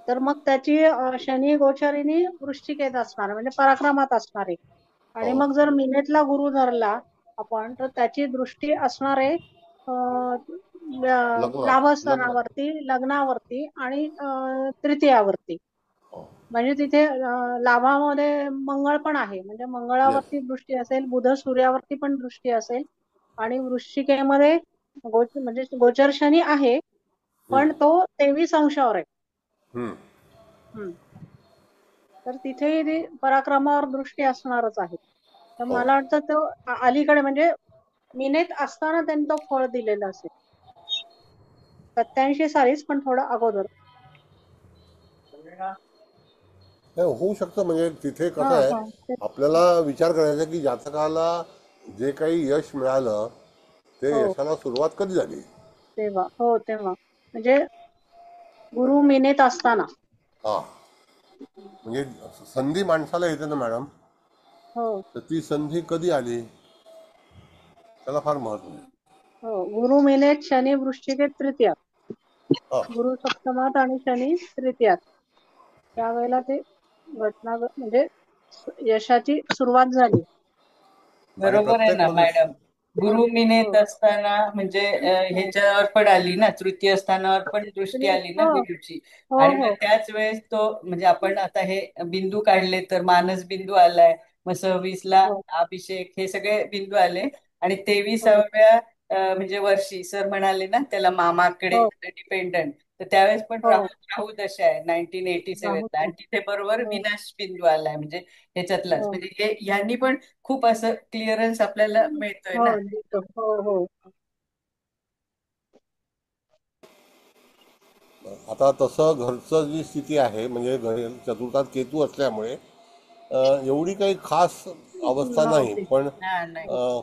तर मग त्याची शनी गोचरिणी वृश्चिकेत असणार म्हणजे पराक्रमात असणार आहे. आणि मग जर मीनेतला गुरु धरला आपण तर त्याची दृष्टी असणार आहे लाभस्थानावरती, लग्नावरती आणि तृतीयावरती. म्हणजे तिथे लाभामध्ये मंगळ पण आहे, म्हणजे मंगळावरती दृष्टी असेल, बुध सूर्यावरती पण दृष्टी असेल, आणि वृश्चिकेमध्ये म्हणजे गोचर शनी आहे पण तो 23 अंशावर आहे. तर तिथेही पराक्रमावर दृष्टी असणारच आहे. तर मला वाटतं तो अलीकडे म्हणजे मीनेत असताना त्यांनी तो फळ दिलेला असेल 87 सालीच, पण थोडं अगोदर होऊ शकतं. म्हणजे तिथे कसं आहे आपल्याला विचार करायचा की जातकाला जे काही यश मिळालं ते यशाला सुरुवात कधी झाली, तेव्हा म्हणजे गुरु मीनेत असताना. म्हणजे संधी माणसाला येते ना मॅडम, तर ती संधी कधी आली त्याला फार महत्व आहे. गुरु मीनेत, शनी वृश्चिकेत तृतीयात, गुरु सप्तमात आणि शनी तृतीयात, त्यावेळेला ते घटना म्हणजे यशाची सुरुवात झाली. बरोबर आहे ना मॅडम. गुरु मीनेत असताना म्हणजे ह्याच्यावर पण आली ना, तृतीय स्थानावर पण दृष्टी आली ना गुरुची. आणि मग त्याच वेळेस तो म्हणजे आपण आता हे बिंदू काढले तर मानस बिंदू आलाय, मग 26ला अभिषेक, हे सगळे बिंदू आले. आणि 23व्या म्हणजे वर्षी सर म्हणाले ना त्याला मामाकडे डिपेंडंट, तर त्यावेळेस पण राहू दशा आहे 1987ला, आणि तिथे बरोबर विनाश बिंदू आलाय म्हणजे ह्याच्यातलाच. म्हणजे यांनी पण खूप असं क्लिअरन्स आपल्याला मिळतोय ना. आता तसं घरचं जी स्थिती आहे म्हणजे चतुर्थात केतू असल्यामुळे एवढी काही खास अवस्था नाही. पण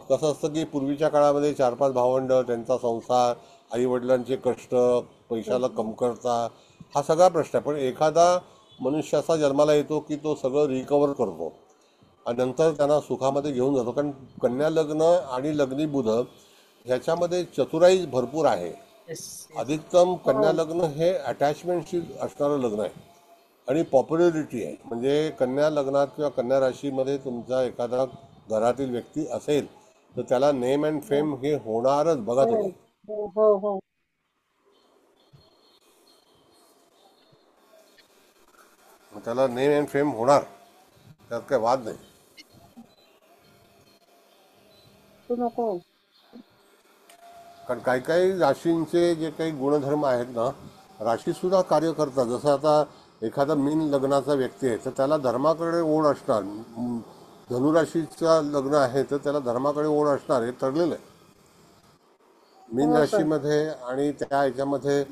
कसं असतं की पूर्वीच्या काळामध्ये 4-5 भावंड, त्यांचा संसार, आई वडिलांचे कष्ट, पैशाला कमतरता, हा सगळा प्रश्न आहे. पण एखादा मनुष्य असा जन्माला येतो की तो सगळं रिकवर करतो आणि नंतर त्यांना सुखामध्ये घेऊन जातो. कारण कन्या लग्न आणि लग्नी बुध ह्याच्यामध्ये चतुराई भरपूर आहे. अधिकतम कन्या लग्न हे अटॅचमेंटशी असणारं लग्न आहे आणि पॉप्युलरिटी आहे. म्हणजे कन्या लग्नात किंवा कन्या राशीमध्ये तुमचा एखादा घरातील व्यक्ती असेल तर त्याला नेम अँड फेम हे होणारच. बघा तुम्ही, त्याला नेम अँड फेम होणार, त्यात काही वाद नाही. कारण काही काही राशींचे जे काही गुणधर्म आहेत ना, राशीसुद्धा कार्य करतात. जसं आता एखादा मीन लग्नाचा व्यक्ती आहे तर त्याला धर्माकडे ओढ असणार. धनुराशीचा लग्न आहे तर त्याला धर्माकडे ओढ असणार, हे ठरलेलं आहे. मीन हो सर. राशीमध्ये आणि त्या ह्याच्यामध्ये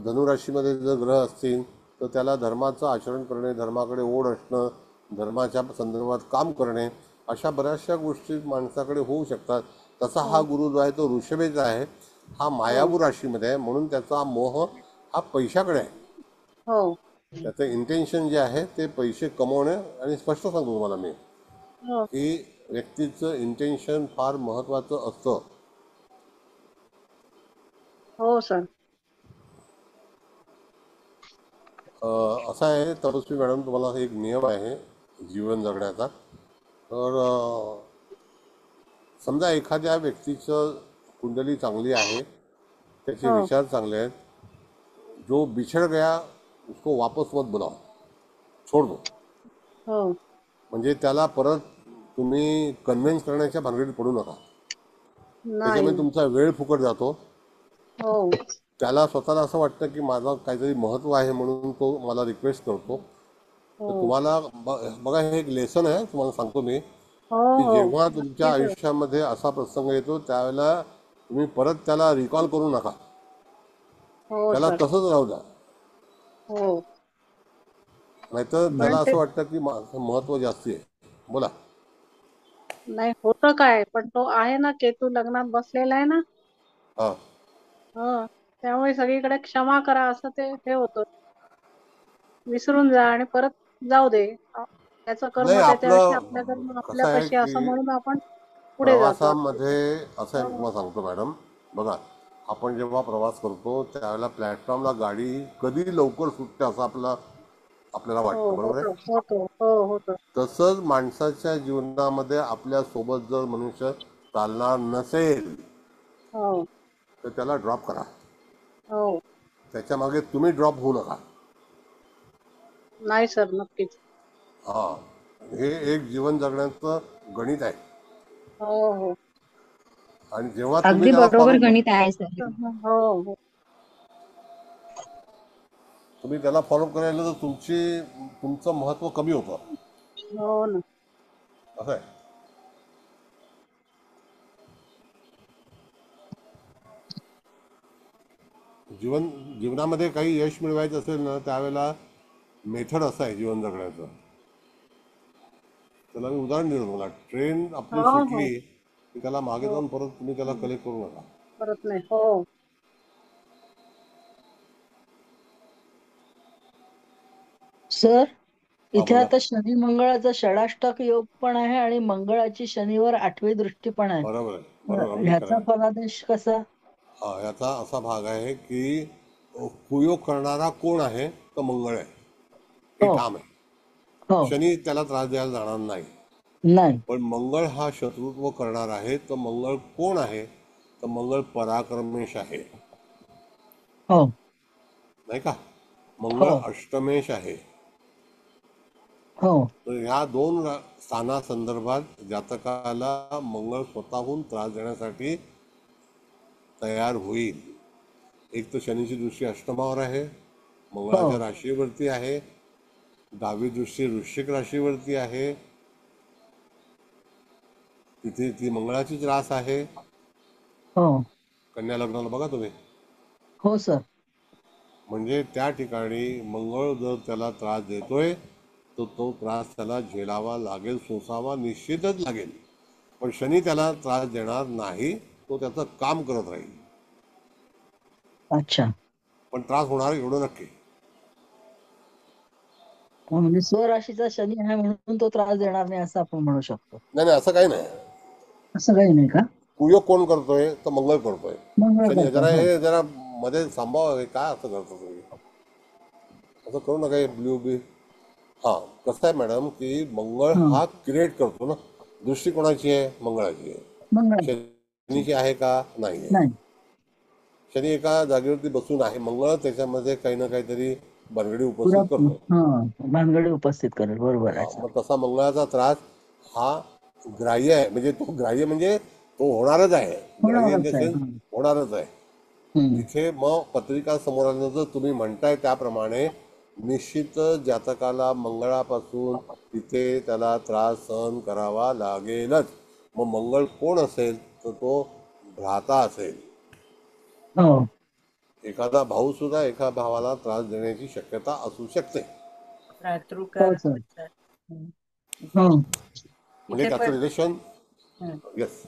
धनुराशीमध्ये जर ग्रह असतील तर त्याला धर्माचं आचरण करणे, धर्माकडे ओढ असणं, धर्माच्या संदर्भात काम करणे, अशा बऱ्याचशा गोष्टी माणसाकडे होऊ शकतात. तसा हा गुरु जो आहे तो ऋषभेचा आहे, हा मायाबू राशीमध्ये आहे, म्हणून त्याचा मोह हा पैशाकडे आहे. हो त्याचं इंटेन्शन जे आहे ते पैसे कमवणे. आणि स्पष्ट सांगतो तुम्हाला मी हो की व्यक्तीचं इंटेन्शन फार महत्वाचं असतं. हो सर. असं आहे तपस्वी मॅडम, तुम्हाला एक नियम आहे जीवन जगण्याचा. तर समजा एखाद्या व्यक्तीचं कुंडली चांगली आहे, त्याचे हो विचार चांगले आहेत, जो बिछड़ गया उसको वापस मत बुलाओ, छोड़ दो. हो म्हणजे त्याला परत तुम्ही कन्व्हिन्स करण्याच्या भानगडीत पडू नका. त्याच्यामुळे नाही. तुमचा वेळ फुकट जातो. हो त्याला स्वतःला असं वाटतं की माझं काहीतरी महत्त्व आहे म्हणून तो मला रिक्वेस्ट करतो. तर हो तुम्हाला बघा, हे एक लेसन आहे, तुम्हाला सांगतो मी हो की हो जेव्हा तुमच्या नक्की सर. आयुष्यामध्ये असा प्रसंग येतो त्यावेळेला तुम्ही परत त्याला रिकॉल करू नका, हो त्याला सर. तसंच राहू द्या. हो नाहीतर पण त्याला ते असं वाटतं की माझं महत्त्व जास्ती आहे. बोला. नाही होतं काय, पण तो आहे ना केतू लग्नात बसलेला आहे ना. हां, हो त्यामुळे सगळीकडे क्षमा करा असं ते हे होतं. विसरून जा आणि परत जाऊ दे. त्याचं कर्म नाही, त्याच्याशी, आपलं आपल्या कर्म कसं आहे आपल्यापाशी, असं की म्हणून आपण पुढे जातो. प्रवासामध्ये असं आहे, मी हो तुम्हाला सांगतो मॅडम. बघा, आपण जेव्हा प्रवास करतो त्यावेळेला प्लॅटफॉर्मला गाडी कधी लवकर सुटते असं आपल्याला हो वाटतं, बरोबर आहे. होतो होतो हो होतं. तसंच माणसाच्या जीवनामध्ये आपल्यासोबत जर मनुष्य चालणार नसेल हो तर त्याला ड्रॉप करा. हो त्याच्या मागे तुम्ही ड्रॉप होऊ नका. नाही सर नक्कीच. हां, हे एक जीवन जगण्याचं गणित आहे. हो हो आणि जेव्हा तुम्ही अगदी त्याला बरोबर फॉलो गणित आहे सर. हो हो तुम्ही त्याला फॉलो करायला तर तुमचं महत्त्व कमी होतं. हो ना. असं आहे. जीवनामध्ये काही यश मिळवायचं असेल ना, त्यावेळेला मेथड असं आहे जीवन जगण्याचं. त्याला मी उदाहरण दिलं तुम्हाला. ट्रेन आपली हो हो सुटली की त्याला मागे हो जाऊन परत तुम्ही त्याला कलेक्ट करू नका. परत नाही. हो सर, हा, इथे बोला. आता शनी मंगळाचा षडाष्टक योग पण आहे आणि मंगळाची शनीवर 8वी दृष्टी पण आहे. बरोबर आहे, बरोबर, अगदी खरं ह्याचा आहे. फलादेश कसा? हा, याचा असा भाग आहे की कुयोग करणारा कोण आहे, तर मंगळ आहे. हे हो ठाम आहे. हो शनी त्याला त्रास द्यायला जाणार नाही. नाही. पण मंगळ हा शत्रुत्व करणार आहे. तर मंगळ कोण आहे, तर मंगळ पराक्रमेश आहे, हो नाही का. मंगळ हो अष्टमेश आहे. हो तर ह्या दोन स्थानासंदर्भात जातकाला मंगळ स्वतःहून त्रास देण्यासाठी तयार होईल. एक तर शनीची दृष्टी अष्टमावर आहे, हो मंगळाच्या राशीवरती आहे. 10वी दृष्टी वृश्चिक राशीवरती आहे, तिथे ती मंगळाचीच रास आहे. हो कन्या लग्नाला बघा तुम्ही. हो सर. म्हणजे त्या ठिकाणी मंगळ जर त्याला त्रास देतोय तर तो त्रास त्याला झेलावा लागेल, सोसावा निश्चितच लागेल. पण शनी त्याला त्रास देणार नाही, तो त्याचं काम करत राहील. अच्छा. पण त्रास होणार एवढं नक्की. म्हणजे स्वराशीचा शनी आहे म्हणून तो त्रास देणार नाही असं आपण म्हणू शकतो. नाही नाही, असं काही नाही. असं काही नाही का? कुयोग कोण करतोय, तर मंगळ करतोय. मंगळ शनी करतो. जरा हो हे जरा मध्ये सांभाव. काय असं करतो तुम्ही, असं करू नका. हे ब्ल्यू बी. हां, कसं आहे मॅडम की मंगळ हो हा क्रिएट करतो ना. दृष्टी कोणाची आहे, मंगळाची आहे. मंगळ शनीची आहे का, नाही आहे. नाही. शनी एका जागेवरती बसून आहे, मंगळ त्याच्यामध्ये काही ना काहीतरी भानगडी पुरा उपस्थित करतो. हा भानगडी उपस्थित करेल. बरोबर आहे हा, सर. मग तसा मंगळाचा त्रास हा ग्राह्य आहे. म्हणजे तो ग्राह्य म्हणजे तो होणारच आहे, ग्रहणी इन द होणारच आहे. सेन्स होणारच आहे. इथे मग पत्रिका समोर आल्यानंतर तुम्ही म्हणताय त्याप्रमाणे निश्चित जातकाला मंगळापासून तिथे त्याला त्रास सहन करावा लागेलच. मग मंगळ कोण असेल तर तो भ्राता असेल. हो एखादा भाऊ सुद्धा एका भावाला त्रास देण्याची शक्यता असू शकते. हो भ्रातृकार सर. इथे म्हणजे इथे त्याचं पण रिलेशन हं. येस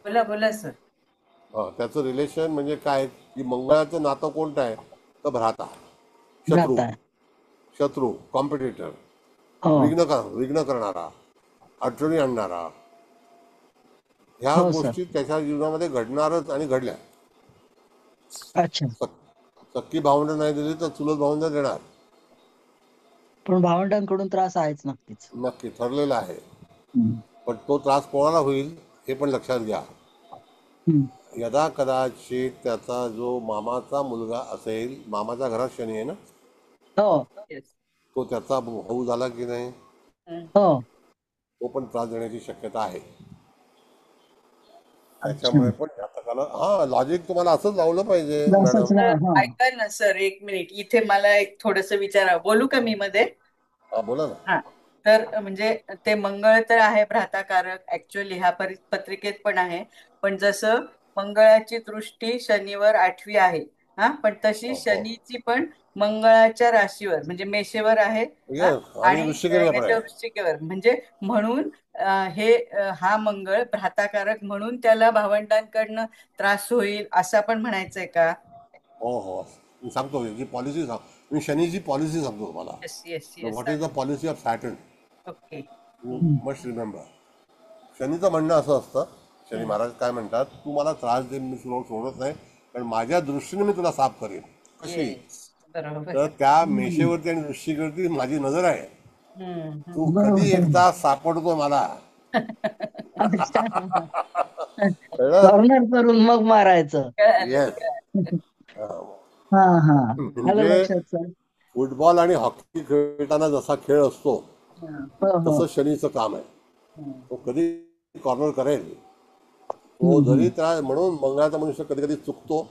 बोला सर. त्याचं रिलेशन म्हणजे काय की मंगळाचं नातं कोणतं आहे तर भ्राता, शत्रू, जात आहे. शत्रू, कॉम्पिटिटर, हो विघ्न करणारा, अडचणी आणणारा, ह्या हो सर. गोष्टी त्याच्या जीवनामध्ये घडणारच आणि घडल्या. अच्छा. सक्की भावंड नाही दिली तर चुलत भावंड देणार, पण भावंडांकडून त्रास आहेच नक्कीच. नक्की ठरलेला आहे. हम्म. पण तो त्रास कोणाला होईल हे पण लक्षात घ्या. हम्म. यदा कदाचित त्याचा जो मामाचा मुलगा असेल, मामाच्या घरात शनी आहे ना, हो Yes. तो त्याचा भाऊ झाला की नाही, हं. हो तो पण त्रास देण्याची शक्यता आहे. अच्छा. त्याच्यामुळे पण जातकाला लॉजिक तुम्हाला असंच लावलं पाहिजे असंच मॅडम. ना. तर हा ऐका ना सर, एक मिनिट. इथे मला एक थोडस विचारावं, बोलू का मी मध्ये? बोला ना. हा. तर म्हणजे ते मंगळ तर आहे भ्राताकारक, ऍक्च्युअली ह्या पत्रिकेत पण आहे. पण जसं मंगळाची दृष्टी शनीवर 8वी आहे, हा, पण तशी शनीची पण मंगळाच्या राशीवर म्हणजे मेषेवर आहे, हा, येस, आणि आणि वृश्चिकेला पण आहे. याच्यावर वृश्चिकेवर, म्हणजे म्हणून हा मंगळ भ्राताकारक म्हणून त्याला भावंडांकडनं त्रास होईल असं पण म्हणायचंय का? हो मी सांगतो जी पॉलिसी मी शनीची पॉलिसी सांगतो तुम्हाला. Yes yes yes. What is the policy of Saturn, okay. You must remember. शनीचं म्हणणं असं असतं, शनी महाराज काय म्हणतात, तू मला त्रास दे, मी तुला सोडत नाही, कारण माझ्या दृष्टीने मी तुला साफ करेन. कशी? बरोबर. तर त्या मेषेवरती आणि वृश्चिकेवरती माझी नजर आहे. हम्म. तू कधी एकदा सापडतो मला, कॉर्नर करून मग मारायचं. येस. हा हा आलं म्हणजे लक्षात सर. फुटबॉल आणि हॉकी खेळताना जसा खेळ असतो हो हो तसं शनीचं काम आहे. तो कधी कॉर्नर करेल. तो हम्म, जरी त्या म्हणून मंगळाचा मनुष्य कधी कधी चुकतो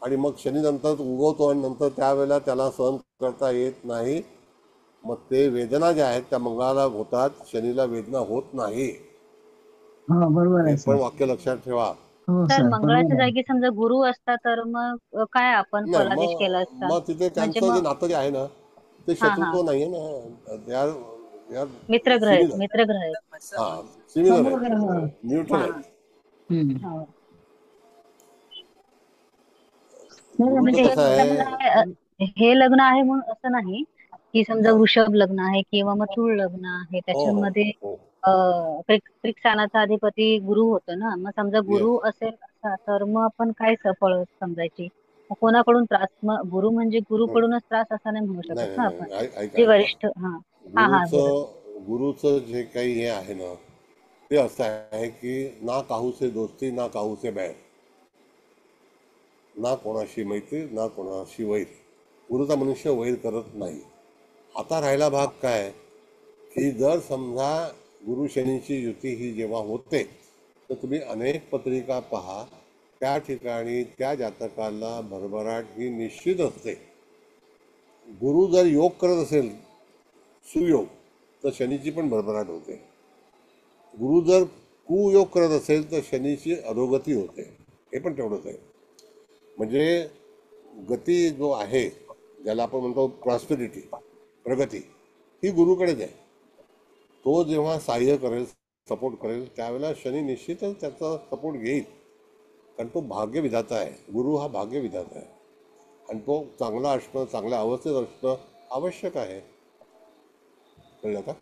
आणि मग शनी नंतर उगवतो आणि नंतर त्यावेळेला त्याला सहन करता येत नाही. मग ते वेदना ज्या आहेत त्या मंगळाला होतात, शनीला वेदना होत नाही. हा बरोबर हे आहे पण सर. वाक्य लक्षात ठेवा. हो तर सर सर मंगळाच्या बरोबर आहे. जागी समजा गुरु असता तर मग काय आपण नाही फलादेश केला मग असता? मग तिथे म्हणजे त्यांचं जे मग नातं जे आहे ना ते हा हा शत्रुत्व नाहीये ना, दे आर मित्रग्रह आहेत, सिमिलर. मित्रग्रह आहेत. हा, सिमिलर समग्र हा. आहेत, न्यूट्रल हा आहेत. हम्म. हो. नाही, गुरुचं म्हणजे म्हणजे कसं हे आहे, लग्न आहे, हे लग्न आहे म्हणून असं नाही की समजा वृषभ लग्न आहे किंवा मग तूळ लग्न आहे, हो हो त्याच्यामध्ये हो स्थानाचा अधिपती गुरु होतो ना. मग समजा येस. गुरु असेल असा तर मग आपण काय फळ समजायची? मग कोणाकडून त्रास? मग गुरु म्हणजे गुरुकडूनच त्रास असा नाही म्हणू शकत नाही नाही ना आपण. नाही ऐका जे ऐका, वरिष्ठ हा हा हा बोला. गुरुचं जे काही हे आहे ना ते असं आहे की ना काहूसे दोस्ती ना काहूसे बैर, ना कोणाशी मैत्री ना कोणाशी वैर. गुरुचा मनुष्य वैर करत नाही. आता राहिला भाग काय की जर समजा गुरु शनीची युती ही जेव्हा होते तर तुम्ही अनेक पत्रिका पहा, त्या ठिकाणी त्या जातकाला भरभराट ही निश्चित असते. गुरु जर योग करत असेल, सुयोग, तर शनीची पण भरभराट होते. गुरु जर कुयोग करत असेल तर शनीची अधोगती होते. हे पण तेवढंच आहे. म्हणजे गती जो आहे ज्याला आपण म्हणतो प्रॉस्पेरिटी, प्रगती, ही गुरुकडेच आहे. तो जेव्हा सहाय्य करेल, सपोर्ट करेल, त्यावेळेला शनी निश्चितच त्याचा सपोर्ट घेईल, कारण तो भाग्यविधाता आहे. गुरु हा भाग्यविधाता आहे आणि तो चांगला असणं, चांगल्या अवस्थेत असणं आवश्यक आहे. कळलं का?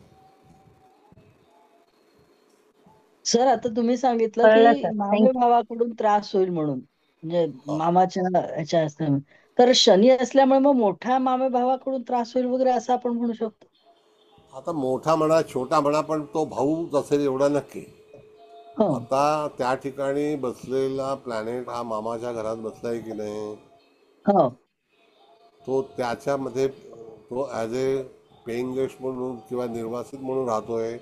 सर आता तुम्ही सांगितलं कळलं की सर, मामे थँक्यू. भावाकडून त्रास होईल म्हणून, म्हणजे हा. मामाच्या ह्याच्या असल्यामुळे. तर शनी असल्यामुळे मग मोठ्या मामे भावाकडून त्रास होईल वगैरे असं आपण म्हणू शकतो? आता मोठा म्हणा छोटा म्हणा पण तो भाऊच असेल एवढा नक्की. हो आता त्या ठिकाणी बसलेला प्लॅनेट हा मामाच्या घरात बसलाय की नाही, हो तो त्याच्यामध्ये तो ॲज ए पेइंग गेस्ट म्हणून किंवा निर्वासित म्हणून राहतोय.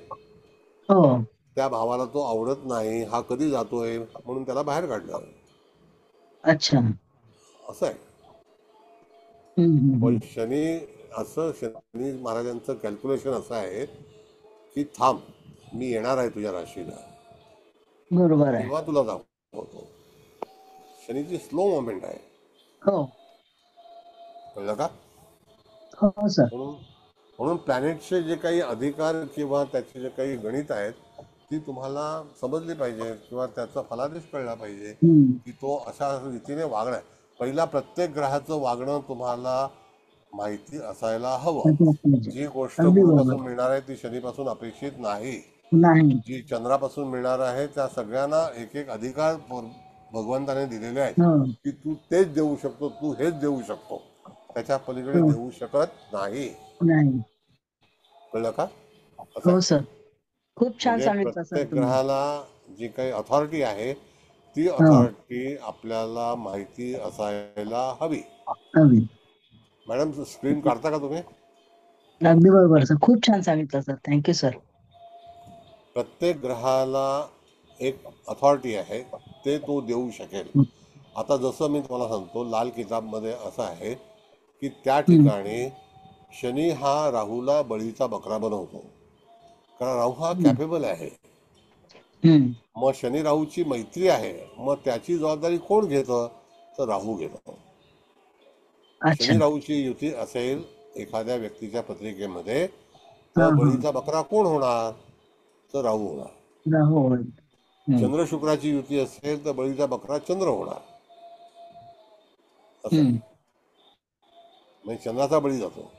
हो त्या भावाला तो आवडत नाही, हा कधी जातोय म्हणून त्याला बाहेर काढलं. अच्छा. असं आहे. पण शनी महाराजांचं कॅल्क्युलेशन असं आहे की थांब, मी येणार आहे तुझ्या राशीला, बरोबर आहे. तेव्हा तुला दाखवतो. शनीची स्लो मुवमेंट आहे. हो कळलं का? हो सर. म्हणून प्लॅनेटचे जे काही अधिकार किंवा त्याचे जे काही गणित आहेत ती तुम्हाला समजली पाहिजे किंवा त्याचा फलादेश कळला पाहिजे की तो अशा रीतीने वागणार. पहिला प्रत्येक ग्रहाचं वागणं तुम्हाला माहिती असायला हवं. जी गोष्ट गुरुपासून मिळणार आहे ती शनीपासून अपेक्षित नाही. जी चंद्रापासून मिळणार आहे त्या सगळ्यांना एक एक अधिकार भगवंताने दिलेले आहेत की तू तेच देऊ शकतो, तू हेच देऊ शकतो, त्याच्या पलीकडे देऊ शकत नाही. कळलं का? हो सर, खूप छान सांगितलं सर. प्रत्येक ग्रहाला जी काही अथॉरिटी आहे ती अथॉरिटी आपल्याला माहिती असायला हवी. मॅडम स्क्रीन काढता का तुम्ही? अगदी बरोबर सर, खूप छान सांगितलं सर. Thank you sir. प्रत्येक ग्रहाला एक अथॉरिटी आहे, ते तो देऊ शकेल. आता जसं मी तुम्हाला सांगतो, लाल किताबमध्ये असं आहे की त्या ठिकाणी शनी हा राहूला बळीचा बकरा बनवतो, कारण राहू हा कॅपेबल आहे. मग शनी राहूची मैत्री आहे, मग त्याची जबाबदारी कोण घेतं? तर राहू घेतो. शनी राहूची युती असेल एखाद्या व्यक्तीच्या पत्रिकेमध्ये तर बळीचा बकरा कोण होणार? तर राहू होणार. चंद्र शुक्राची युती असेल तर बळीचा बकरा चंद्र होणार. असं म्हणजे चंद्राचा बळी जातो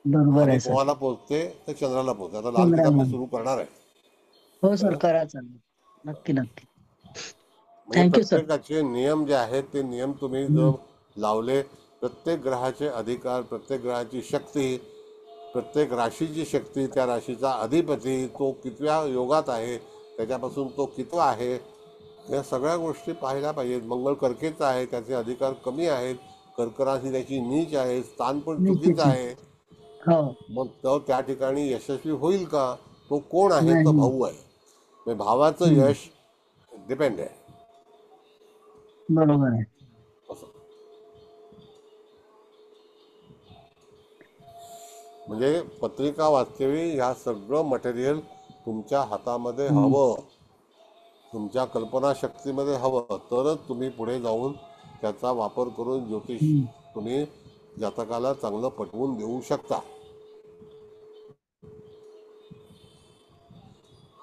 आणि कोणाला पोहोचते तर चंद्राला पोहोचते. आता लाल किताब मी सुरू करणार आहे. हो सर, करा. नक्की नक्की. म्हणजे प्रत्येकाचे नियम जे आहेत ते नियम तुम्ही जर लावले, प्रत्येक ग्रहाचे अधिकार, प्रत्येक ग्रहाची शक्ती, प्रत्येक राशीची शक्ती, त्या राशीचा अधिपती तो कितव्या योगात आहे, त्याच्यापासून तो कितवा आहे, या सगळ्या गोष्टी पाहायला पाहिजेत. मंगळ कर्केचा आहे, त्याचे अधिकार कमी आहेत. कर्क राशी त्याची नीच आहे, स्थान पण चुकीचं आहे. मग तो त्या ठिकाणी यशस्वी होईल का? तो कोण आहे? तो भाऊ आहे. म्हणजे भावाचं यश डिपेंड आहे. बरोबर आहे. म्हणजे पत्रिका वाचतेवेळी ह्या सगळं मटेरियल तुमच्या हातामध्ये हवं, तुमच्या कल्पनाशक्तीमध्ये हवं, तरच तुम्ही पुढे जाऊन त्याचा वापर करून ज्योतिष तुम्ही जातकाला चांगलं पटवून देऊ शकता.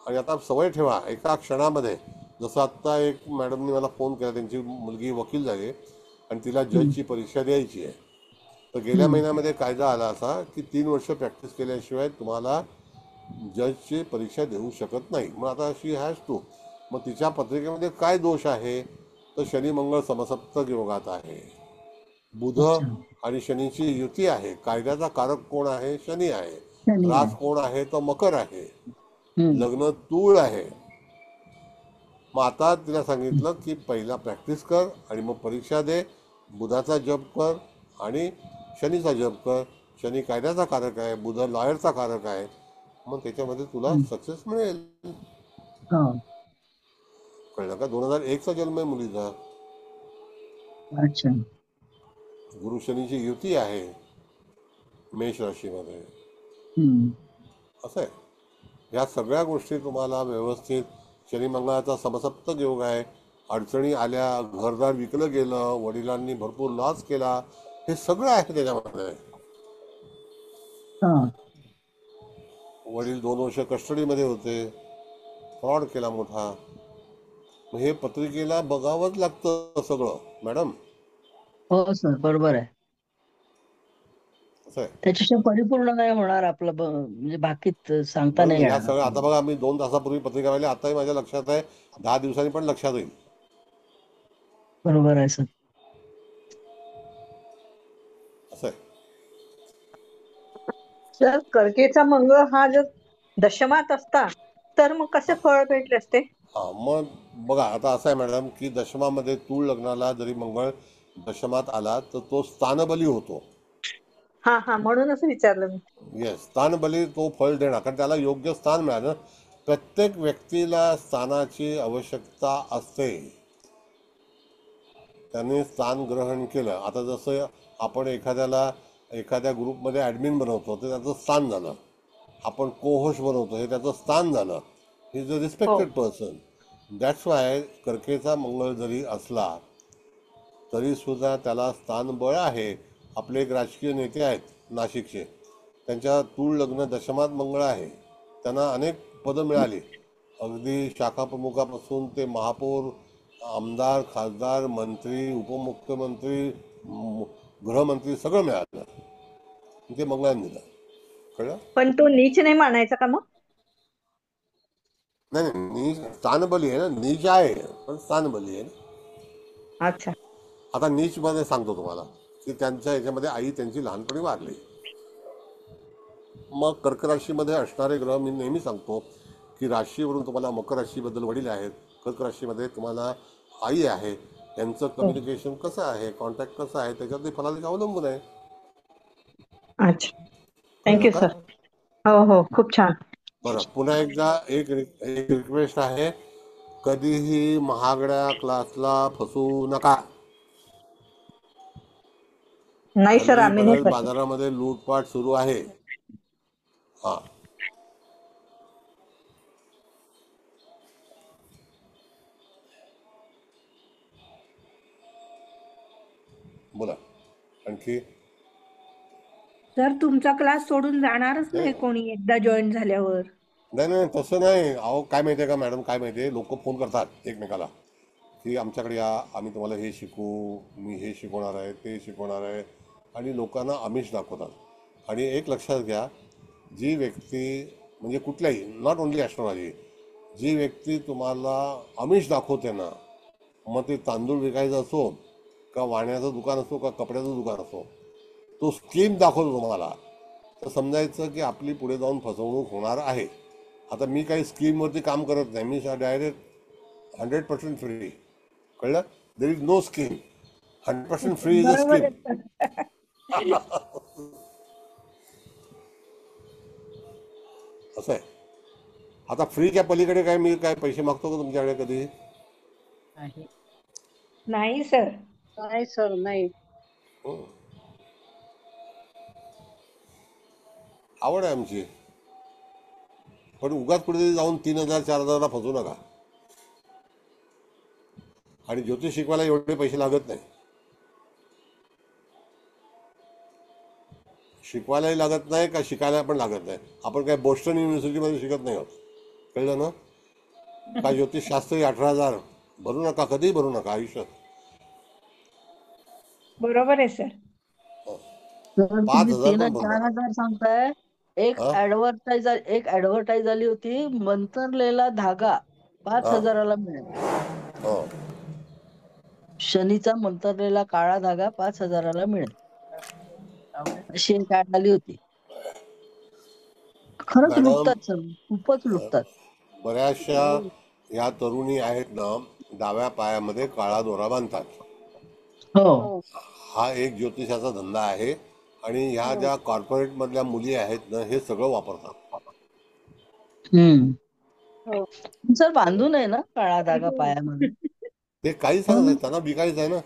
आणि आता सवय ठेवा, एका क्षणामध्ये, जसं आत्ता एक मॅडमनी मला फोन केला, त्यांची मुलगी वकील झाली आणि तिला जजची परीक्षा द्यायची आहे. तर गेल्या महिन्यामध्ये कायदा आला असा की 3 वर्ष प्रॅक्टिस केल्याशिवाय तुम्हाला जजची परीक्षा देऊ शकत नाही. मग आता शी हॅज टू. मग तिच्या पत्रिकेमध्ये काय दोष आहे? तर शनी मंगळ समसप्तक योगात आहे, बुध आणि शनीची युती आहे, कायद्याचा कारक कोण आहे? शनी आहे. रास कोण आहे? तर मकर आहे. लग्न तूळ आहे. मग आता तिला सांगितलं की पहिला प्रॅक्टिस कर आणि मग परीक्षा दे. बुधाचा जप कर आणि शनीचा जप कर. शनी कायद्याचा कारक आहे, बुध लॉयरचा कारक आहे. मग त्याच्यामध्ये तुला सक्सेस मिळेल. कळलं का? 2001चा जन्म आहे मुलीचा. गुरु शनीची युती आहे मेष राशीमध्ये. असं आहे. ह्या सगळ्या गोष्टी तुम्हाला व्यवस्थित, शनी मंगळाचा समसप्तक योग आहे. अडचणी आल्या, घरदार विकलं गेलं, वडिलांनी भरपूर लॉस केला, हे सगळं आहे त्याच्यामध्ये. वडील 2 वर्ष कस्टडीमध्ये होते, फ्रॉड केला मोठा. मग हे पत्रिकेला बघावंच लागतं सगळं मॅडम. हो सर, बरोबर आहे. त्याच्याशिवाय परिपूर्ण नाही होणार आपलं, म्हणजे बाकीत सांगता नाही येणार. सगळं आता बघा, मी 2 तासापूर्वी पत्रिका पाहिली, आताही माझ्या लक्षात आहे, 10 दिवसांनी पण लक्षात येईल. बरोबर आहे सर. असं आहे. सर, कर्केचा मंगळ हा जर दशमात असता तर मग कसे फळ भेटले असते? मग बघा, आता असं आहे मॅडम की दशमामध्ये तूळ लग्नाला जरी मंगळ दशमात आला तर तो स्थानबली होतो. म्हणूनच विचारलं मी. येस, स्थानबली तो फळ देणार, कारण त्याला योग्य स्थान मिळालं. प्रत्येक व्यक्तीला स्थानाची आवश्यकता असते. त्यांनी स्थान ग्रहण केलं. आता जसं आपण एखाद्या ग्रुपमध्ये ॲडमिन बनवतो ते त्याचं स्थान झालं. आपण को-होस्ट बनवतो हे त्याचं स्थान झालं. He is a respected person. That's why कर्केचा मंगळ जरी असला तरीसुद्धा त्याला स्थानबळ आहे. आपले एक राजकीय नेते आहेत नाशिकचे, त्यांच्या तूळ लग्न दशमात मंगळ आहे. त्यांना अनेक पदं मिळाली, अगदी शाखा प्रमुखापासून ते महापौर, आमदार, खासदार, मंत्री, उपमुख्यमंत्री, गृहमंत्री सगळं मिळालं. ते मंगळाने दिलं. कळलं? पण तो नीच नाही मानायचा का मग? नाही नीच स्थानबली आहे ना. नीच आहे पण स्थानबली आहे. अच्छा. आता नीच मध्ये सांगतो तुम्हाला की त्यांच्या ह्याच्यामध्ये आई त्यांची लहानपणी वारली. मग कर्क राशीमध्ये असणारे ग्रह, मी नेहमी सांगतो की राशीवरून तुम्हाला मकर राशीबद्दल वडील आहेत, कर्क राशीमध्ये तुम्हाला आई आहे. यांचं कम्युनिकेशन कसं आहे, कॉन्टॅक्ट कसं आहे, त्याच्यात ते फलाली अवलंबून आहे. अच्छा, थँक्यू सर. हो हो, खूप छान. बरं, पुन्हा एकदा एक रिक्वेस्ट आहे, कधीही महागड्या क्लासला फसू नका. नाही सर, आम्ही नाही फसलो. बाजारामध्ये लूटपाट सुरू आहे. हा, बोला आणखी. सर तुमचा क्लास सोडून जाणारच नाही कोणी एकदा जॉईन झाल्यावर. नाही तसं नाही. अहो काय माहिती आहे का मॅडम, काय माहिती आहे, लोक फोन करतात एकमेकाला की आमच्याकडे या, आम्ही तुम्हाला हे शिकवू, मी हे शिकवणार आहे, ते शिकवणार आहे, आणि लोकांना आमिष दाखवतात. आणि एक लक्षात घ्या, जी व्यक्ती म्हणजे कुठल्याही, नॉट ओन्ली ॲस्ट्रॉलॉजी, जी व्यक्ती तुम्हाला आमिष दाखवते ना, मग ते तांदूळ विकायचं असो का वाण्याचं दुकान असो का कपड्याचं दुकान असो, तो स्कीम दाखवतो तुम्हाला, तर समजायचं की आपली पुढे जाऊन फसवणूक होणार आहे. आता मी काही स्कीमवरती काम करत नाही, मी डायरेक्ट 100% फ्री. कळलं? There is no scheme. 100% free is a scheme. असं आहे. आता फ्रीच्या पलीकडे काय मी काय पैसे मागतो का तुमच्याकडे कधी? नाही सर. नाही सर, नाही. आवड आहे आमची, पण उगाच कुठेतरी जाऊन 3,000 4,000 फसू नका. आणि ज्योतिष शिकवायला एवढे पैसे लागत नाही, शिकवायलाही लागत नाही का शिकायला पण लागत नाही. आपण काय बोस्टन युनिव्हर्सिटीमध्ये शिकत नाही आहोत. कळलं ना? काय ज्योतिषशास्त्र 18,000 भरू नका, कधीही भरू नका आयुष्यात. बरोबर आहे सर. 5,000 पण भरू 3,000 नका. सांगताय. एक ऍडव्हर्टाईज आली होती, मंतरलेला धागा 5,000ला मिळेल. हो, शनीचा मंतरलेला काळा धागा 5,000ला मिळेल, अशी एक ऍड आली होती. खरंच मॅडम, लुटतात सर, खूपच लुटतात. बऱ्याचशा ह्या तरुणी आहेत ना, डाव्या पायामध्ये काळा दोरा बांधतात. हो, हा एक ज्योतिषाचा धंदा आहे. आणि ह्या ज्या कॉर्पोरेट मधल्या मुली आहेत ना, हे सगळं वापरतात. सर बांधून आहे ना काळा धागा पायामध्ये. ते काही सांगत नाही, त्यांना विकायचं आहे ना.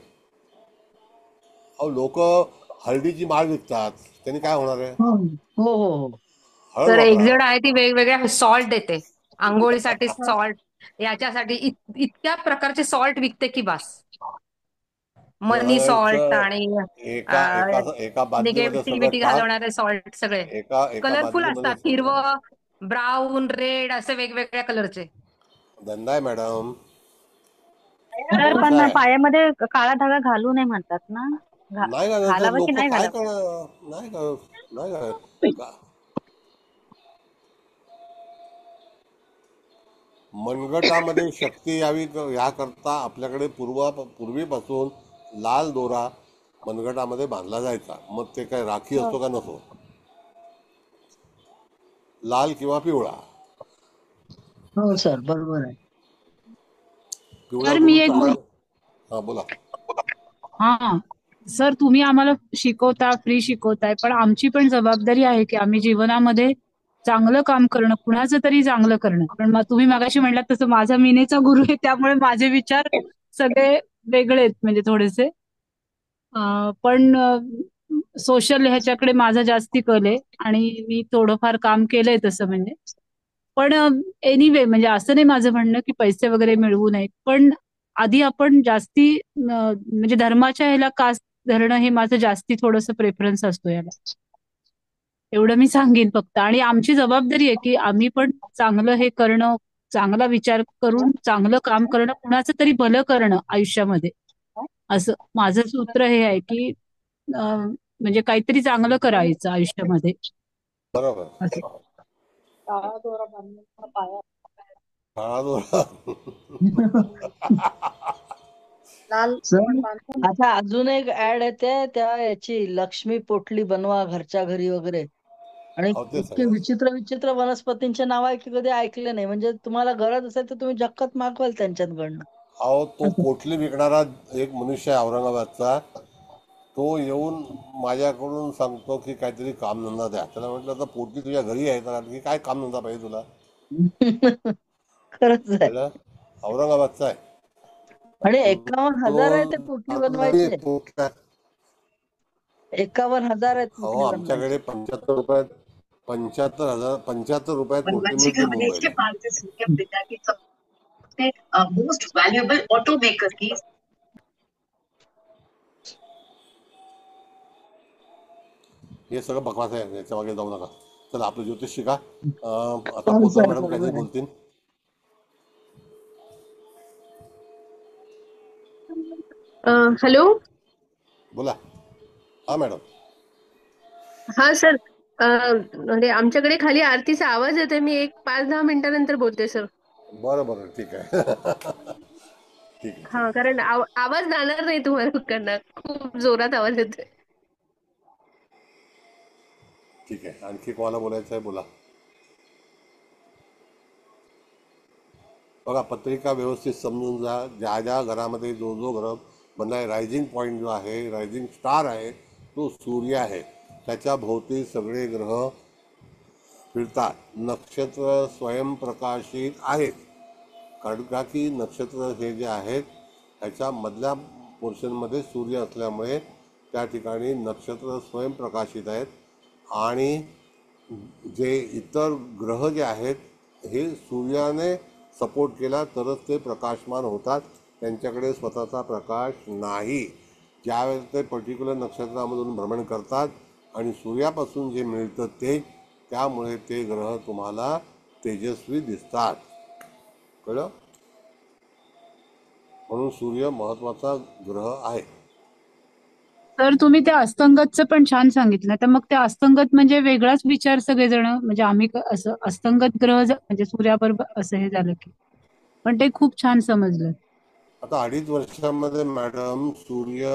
अहो लोक हळदीची माळ विकतात, त्यांनी काय होणार आहे? हो हो हो. हळद तर एक वापरा. जण आहे ती वेगवेगळ्या सॉल्ट देते, आंघोळीसाठी सॉल्ट, याच्यासाठी इतक्या प्रकारचे सॉल्ट विकते की बस. मनी सॉल्ट आणि एका एका एका बादलीमध्ये सगळं निगेटिव्हिटी टाक. घालवणारे सॉल्ट सगळे एका कलरफुल बादलीमध्ये असतात, हिरवं, ब्राऊन, रेड असे वेगवेगळ्या कलरचे. धंदा आहे मॅडम. तर पण पायामध्ये काळा धागा घालू नये म्हणतात ना, नाही घालत घालावं की लोक, नाही काय घालावं? करणार? नाही घालत. मनगटामध्ये शक्ती यावी याकरता आपल्याकडे पूर्वीपासून लाल दोरा मनगटामध्ये बांधला जायचा. मग ते काय राखी असतो का नसो, लाल किंवा पिवळा. हो सर, बरोबर आहे. पिवळा हा बोला. हा सर, तुम्ही आम्हाला शिकवता, फ्री शिकवताय, पण आमची पण जबाबदारी आहे की आम्ही जीवनामध्ये चांगलं काम करणं, कुणाचं तरी चांगलं करणं. पण मग तुम्ही मगाशी म्हणलात तसं माझा मीनेचा गुरु आहे, त्यामुळे माझे विचार सगळे वेगळे आहेत म्हणजे थोडेसे. पण सोशल ह्याच्याकडे माझा जास्ती कल आहे आणि मी थोडंफार काम केलंय तसं म्हणजे. पण एनिवे म्हणजे असं नाही माझं म्हणणं की पैसे वगैरे मिळवू नयेत, पण आधी आपण जास्ती म्हणजे धर्माच्या ह्याला कास्ट धरणं हे माझं जास्ती थोडंसं प्रेफरन्स असतो याला. एवढं मी सांगेन फक्त. आणि आमची जबाबदारी आहे की आम्ही पण चांगलं हे करणं, चांगला विचार करून चांगलं काम करणं, कुणाचं तरी भलं करणं आयुष्यामध्ये. असं माझं सूत्र हे आहे की म्हणजे काहीतरी चांगलं करायचं आयुष्यामध्ये बरोबर. असं. काळा दोरा बांधून पाया काळा दोरा. लाल सर बांधून आता अजून एक ऍड येते त्या याची, लक्ष्मी पोटली बनवा घरच्या घरी वगैरे. आणि अहो ते इतके सगळं विचित्र विचित्र वनस्पतींचे नाव आहे की कधी ऐकले नाही. म्हणजे तुम्हाला गरज असेल तर तुम्ही झक्कत मागवाल त्यांच्याकडनं. अहो तो असं. पोटली विकणारा एक मनुष्य आहे औरंगाबादचा, तो येऊन माझ्याकडून सांगतो की काहीतरी कामधंदा द्या. त्याला म्हटलं आता पोटली तुझ्या घरी आहे तर आणखी काय कामधंदा पाहिजे तुला? खरंच आहे. कळलं? औरंगाबादचा आहे आणि 51,000 आहे ते पोटली बनवायचे. पोटल्या 51,000 आहेत अहो पोटली आमच्याकडे बनवायचे. 75 रुपयात पोटली मिळते मुंबईला. most valuable automaker keys. हे सगळं बकवास आहे, याच्या मागे जाऊ नका. चला आपलं ज्योतिष शिका. आता हो पोद्दार सर, मॅडम काहीतरी बरोबर आहे. बोलतील. हॅलो. बोला. हा मॅडम. हा सर. म्हणजे आमच्याकडे खाली आरतीचा आवाज येतोय, मी एक 5-10 मिनिटानंतर बोलते सर. बरं बरं ठीक आहे. ठीक आहे. हा, कारण आवाज जाणार नाही तुम्हाला लोकांना, खूप जोरात आवाज येतोय. ठीक आहे. आणखी कोणाला बोलायचं आहे बोला. बघा पत्रिका व्यवस्थित समजून जा. ज्या ज्या घरामध्ये जो जो ग्रह बनला आहे, रायझिंग पॉईंट जो आहे, रायझिंग स्टार आहे तो सूर्य आहे. त्याच्या भोवती सगळे ग्रह फिरतात. नक्षत्र स्वयंप्रकाशित आहेत, कारण का की नक्षत्र हे जे आहेत ह्याच्या मधल्या पोर्शनमध्ये सूर्य असल्यामुळे त्या ठिकाणी नक्षत्र स्वयंप्रकाशित आहेत. आणि जे इतर ग्रह जे आहेत हे सूर्याने सपोर्ट केला तरच ते प्रकाशमान होतात, त्यांच्याकडे स्वतःचा प्रकाश नाही. ज्यावेळेस ते पर्टिक्युलर नक्षत्रामधून भ्रमण करतात आणि सूर्यापासून जे मिळतं ते, त्यामुळे ते ग्रह तुम्हाला तेजस्वी दिसतात. कळलं? म्हणून सूर्य महत्वाचा ग्रह आहे. तर तुम्ही त्या अस्तंगतचं पण छान सांगितलं. तर मग त्या अस्तंगत म्हणजे वेगळाच विचार सगळेजण, म्हणजे आम्ही असं अस्तंगत ग्रह म्हणजे सूर्याबरोबर असं हे झालं की, पण ते खूप छान समजलं. आता 2.5 वर्षामध्ये मॅडम सूर्य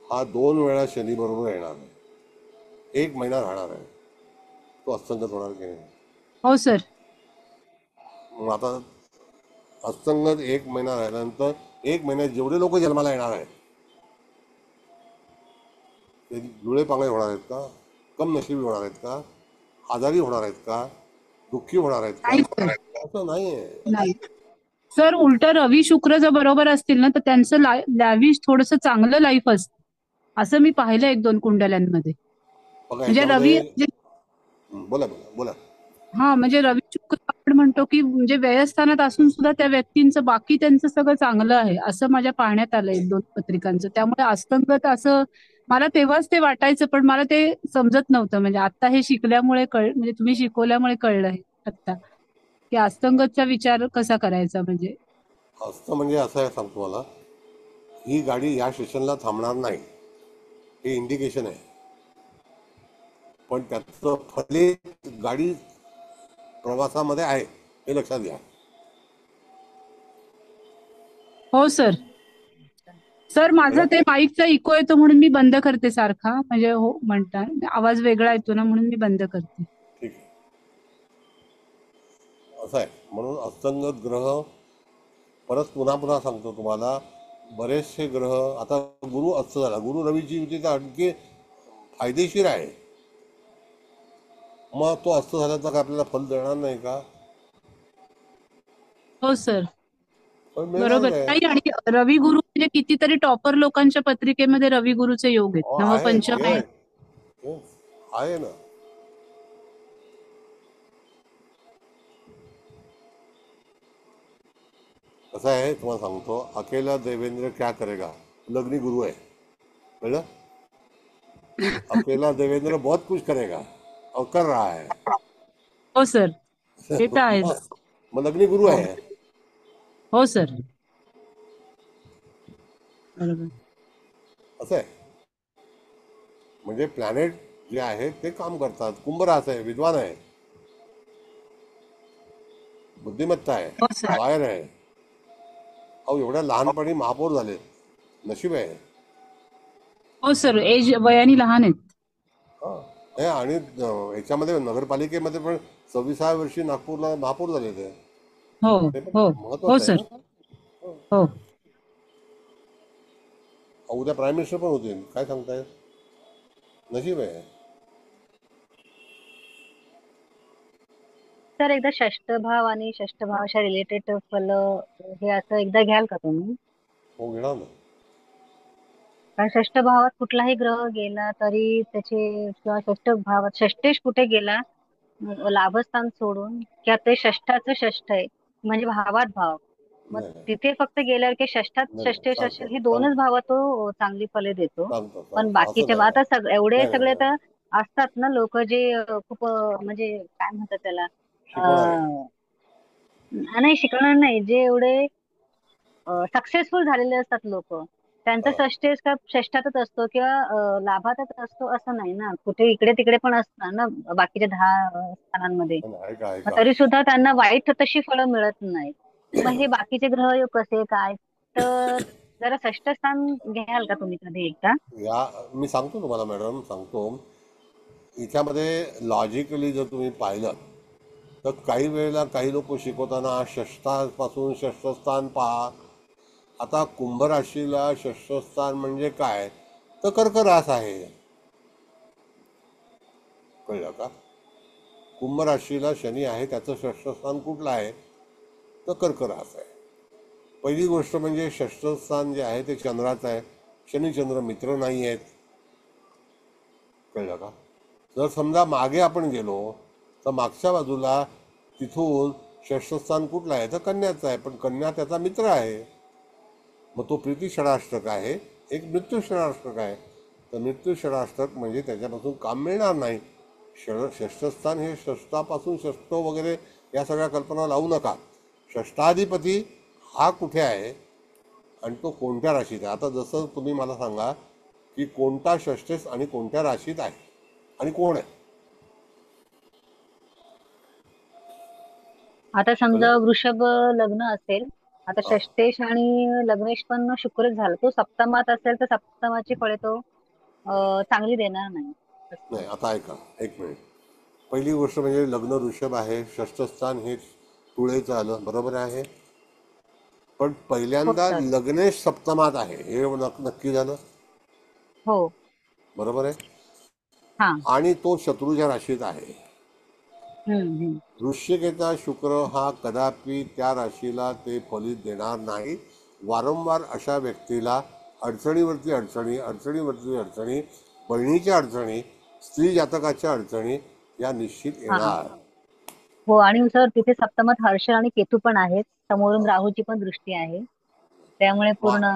हा 2 वेळा शनी बरोबर येणार आहे. 1 महिना राहणार आहे, तो अस्तंगत होणार की नाही? हो सर. मग आता अस्तंगत 1 महिना राहिल्यानंतर 1 महिन्यात जेवढे लोक जन्माला येणार आहेत ते डोळे पांगळे होणार आहेत का? कम नशिबी होणार आहेत का? आजारी होणार आहेत का? दुःखी होणार आहेत का? असं नाहीये. नाही सर, उलट रवी शुक्र जर बरोबर असतील ना तर त्यांचं लॅविश थोडंसं चांगलं लाईफ असतं, असं मी पाहिलं 1-2 कुंडल्यांमध्ये. बघा म्हणजे ह्याच्यामध्ये रवी बोला बोला बोला. हा, म्हणजे रवी शुक्र आपण म्हणतो की म्हणजे व्ययस्थानात असून सुद्धा त्या व्यक्तींचं बाकी त्यांचं सगळं चांगलं आहे, असं माझ्या पाहण्यात आलं 1-2 पत्रिकांचं. त्यामुळे अस्तंगत असं मला तेव्हाच ते वाटायचं, पण मला ते समजत नव्हतं. म्हणजे आता हे शिकल्यामुळे म्हणजे तुम्ही शिकवल्यामुळे कळलं आहे आता की अस्तंगतचा विचार कसा करायचा. म्हणजे असतं म्हणजे असं आहे, सांगतो मला, ही गाडी या स्टेशनला थांबणार नाही हे इंडिकेशन आहे, पण त्याचं फलित गाडी प्रवासामध्ये आहे हे लक्षात घ्या. हो सर. सर माझं ते माईकचा इको येतो म्हणून मी बंद करते सारखा, म्हणजे हो म्हणता आवाज वेगळा येतो ना म्हणून मी बंद करते. ठीक आहे. असं आहे. म्हणून अस्तंगत ग्रह, परत पुन्हा पुन्हा सांगतो तुम्हाला, बरेचसे ग्रह, आता गुरु अस्त झाला, गुरु रवीची युती तर आणखी फायदेशीर आहे. मग तो असं झाला तर आपल्याला फल देणार नाही का? हो सर, पण मिळणार बरोबर. नाही. नाही, आणि रवी गुरु म्हणजे कितीतरी टॉपर लोकांच्या पत्रिकेमध्ये रवी गुरुचे योग आहेत. आहे नवपंचम आहे. हो, आहे ना. कसं आहे तुम्हाला सांगतो, अकेला देवेंद्र क्या करेगा, लग्नी गुरु आहे, कळलं? अकेला देवेंद्र बहुत कुछ करेगा और कर रहा है. हो सर, ते तर आहेच. मग लग्नी गुरु हो आहे. हो सर, बरोबर. असं आहे. म्हणजे प्लॅनेट जे आहेत ते काम करतात. कुंभ रास आहे, विद्वान आहे, बुद्धिमत्ता आहे, हो सर. बाहेर आहे. अहो एवढ्या लहानपणी महापौर झाले, नशीब आहे. हो सर, एज वयाने लहान आहेत. हे आणि याच्यामध्ये नगरपालिकेमध्ये पण 26व्या वर्षी नागपूरला महापौर झाले ते. हो ते पण हो हो महत्वाचं आहे सर. ना. हो उद्या प्राईम मिनिस्टर पण होतील, काय सांगताय? नशीब आहे. सर एकदा षष्टभाव आणि षष्टभावाच्या रिलेटेड फल हे असं एकदा घ्याल का तुम्ही? हो घेणार ना. कारण षष्टभावात कुठलाही ग्रह गेला तरी त्याचे, किंवा षष्टभावात षष्टेश कुठे गेला लाभस्थान सोडून, किंवा ते षष्ठाचं षष्ठ आहे म्हणजे भावात भाव, मग नाही तिथे फक्त गेल्यावर की षष्ठात नाही षष्टेश सांगतो असेल, हे दोनच सांगतो भावात तो चांगली फले देतो. सांगतो पण सांगतो असं बाकीचे नाही आता एवढे नाही नाही सगळे नाही तर असतात ना लोक जे खूप म्हणजे काय म्हणतात त्याला, शिकवणारे. नाही शिकवणार नाही, जे एवढे सक्सेसफुल झालेले असतात लोक, त्यांचा हा. षष्टेश का षष्ठातच असतो किंवा लाभातच असतो असं नाही ना, कुठे इकडे तिकडे पण असतात ना बाकीच्या 10 स्थानांमध्ये. ऐका मग ऐका तरी सुद्धा त्यांना वाईट तशी फळं मिळत नाही. मग हे बाकीचे ग्रहयोग कसे काय, तर जरा षष्ठ स्थान घ्याल का तुम्ही कधी एकदा? या मी सांगतो तुम्हाला मॅडम, सांगतो. याच्यामध्ये लॉजिकली जर तुम्ही पाहिलं तर काही वेळेला काही लोक शिकवताना षष्ठापासून षष्ठस्थान पहा. आता कुंभ राशीला षष्ठस्थान म्हणजे काय, तर कर्क रास आहे, कळलं का? कुंभ राशीला शनी आहे, त्याचं षष्ठस्थान कुठलं आहे, तर कर्क रास आहे. पहिली गोष्ट म्हणजे षष्ठस्थान जे आहे ते चंद्राचं आहे. शनी चंद्र मित्र नाही आहेत, कळलं का? जर समजा मागे आपण गेलो तर मागच्या बाजूला तिथून षष्ठस्थान कुठलं आहे, तर कन्याचं आहे, पण कन्या त्याचा मित्र आहे. मग तो प्रीती षडाष्टक आहे, एक मृत्यू षडाष्टक आहे. तर मृत्यू षडाष्टक म्हणजे त्याच्यापासून काम मिळणार नाही. षष्ठस्थान हे षष्ठापासून षष्ठ वगैरे या सगळ्या कल्पना लावू नका. षष्ठाधिपती हा कुठे आहे आणि तो कोणत्या राशीत आहे. आता जसं तुम्ही मला सांगा की कोणता षष्ठेश आणि कोणत्या राशीत आहे आणि कोण आहे. आता समजा वृषभ लग्न असेल, आता हा. षष्टेश आणि लग्नेश पण शुक्रच झाला, तो सप्तमात असेल तर सप्तमाची फळे तो चांगली देणार नाही. नाही आता ऐका एक मिनिट. पहिली गोष्ट म्हणजे लग्न वृषभ आहे, षष्ठस्थान हे तुळेचं आलं, बरोबर आहे. पण हो पहिल्यांदा सर. लग्नेश सप्तमात आहे हे नक्की झालं, हो. बरोबर आहे. हा. आणि तो शत्रूच्या राशीत आहे. हम्म. वृश्चिकेचा शुक्र हा कदापि त्या राशीला ते फलित देणार नाही. वारंवार अशा व्यक्तीला अडचणीवरती अडचणी, अडचणीवरती अडचणी, बहिणीच्या अडचणी, स्त्री जातकाच्या अडचणी या निश्चित हा. येणार. हो, आणि सर तिथे सप्तमात हर्ष आणि केतू पण आहेत, समोरून राहूची पण दृष्टी आहे, त्यामुळे पूर्ण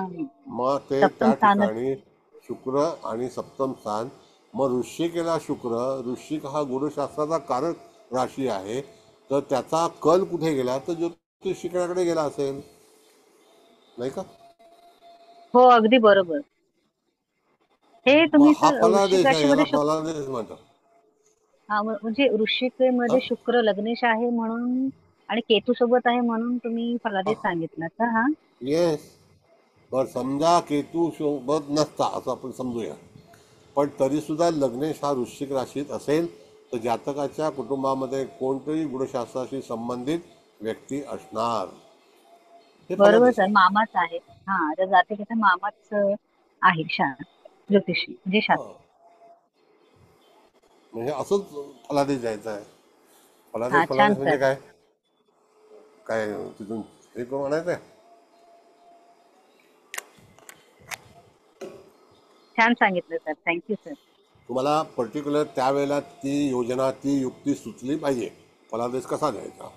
मग ते सप्तम त्या स्थानच. ठिकाणी शुक्र आणि सप्तम स्थान. मग वृश्चिकेला शुक्र, वृश्चिक हा गुरुशास्त्राचा कारक राशी आहे, तर त्याचा कल कुठे गेला, तर ज्योतिष शिकण्याकडे गेला असेल, नाही का? हो अगदी बरोबर. हे मग तुम्ही हा सर वृश्चिक फलादेश आहे, याला राशीमध्ये फलादेश म्हणतात. हा म्हणजे वृश्चिकेमध्ये शुक्र लग्नेश आहे म्हणून आणि केतू सोबत आहे म्हणून तुम्ही फलादेश सांगितला का? हा. येस. बरं समजा केतू सोबत नसता असं आपण समजूया, पण तरीसुद्धा लग्नेश हा वृश्चिक राशीत असेल तर जातकाच्या कुटुंबामध्ये कोणतंही गुणशास्त्राशी संबंधित व्यक्ती असणार. हे बरोबर फलादेश सर, आहे. मामाच आहे. हा, त्या जातीचा मामाच आहे ज्योतिषी म्हणजे शास्त्र. म्हणजे असंच फलादेश द्यायचा आहे. हा फलादेश छान फलादेश म्हणजे सर. काय काय तिथून हे करून आणायचं आहे. छान सांगितलं सर. Thank you sir. तुम्हाला पर्टिक्युलर त्यावेळेला ती योजना ती युक्ती सुचली पाहिजे. फलादेश कसा द्यायचा.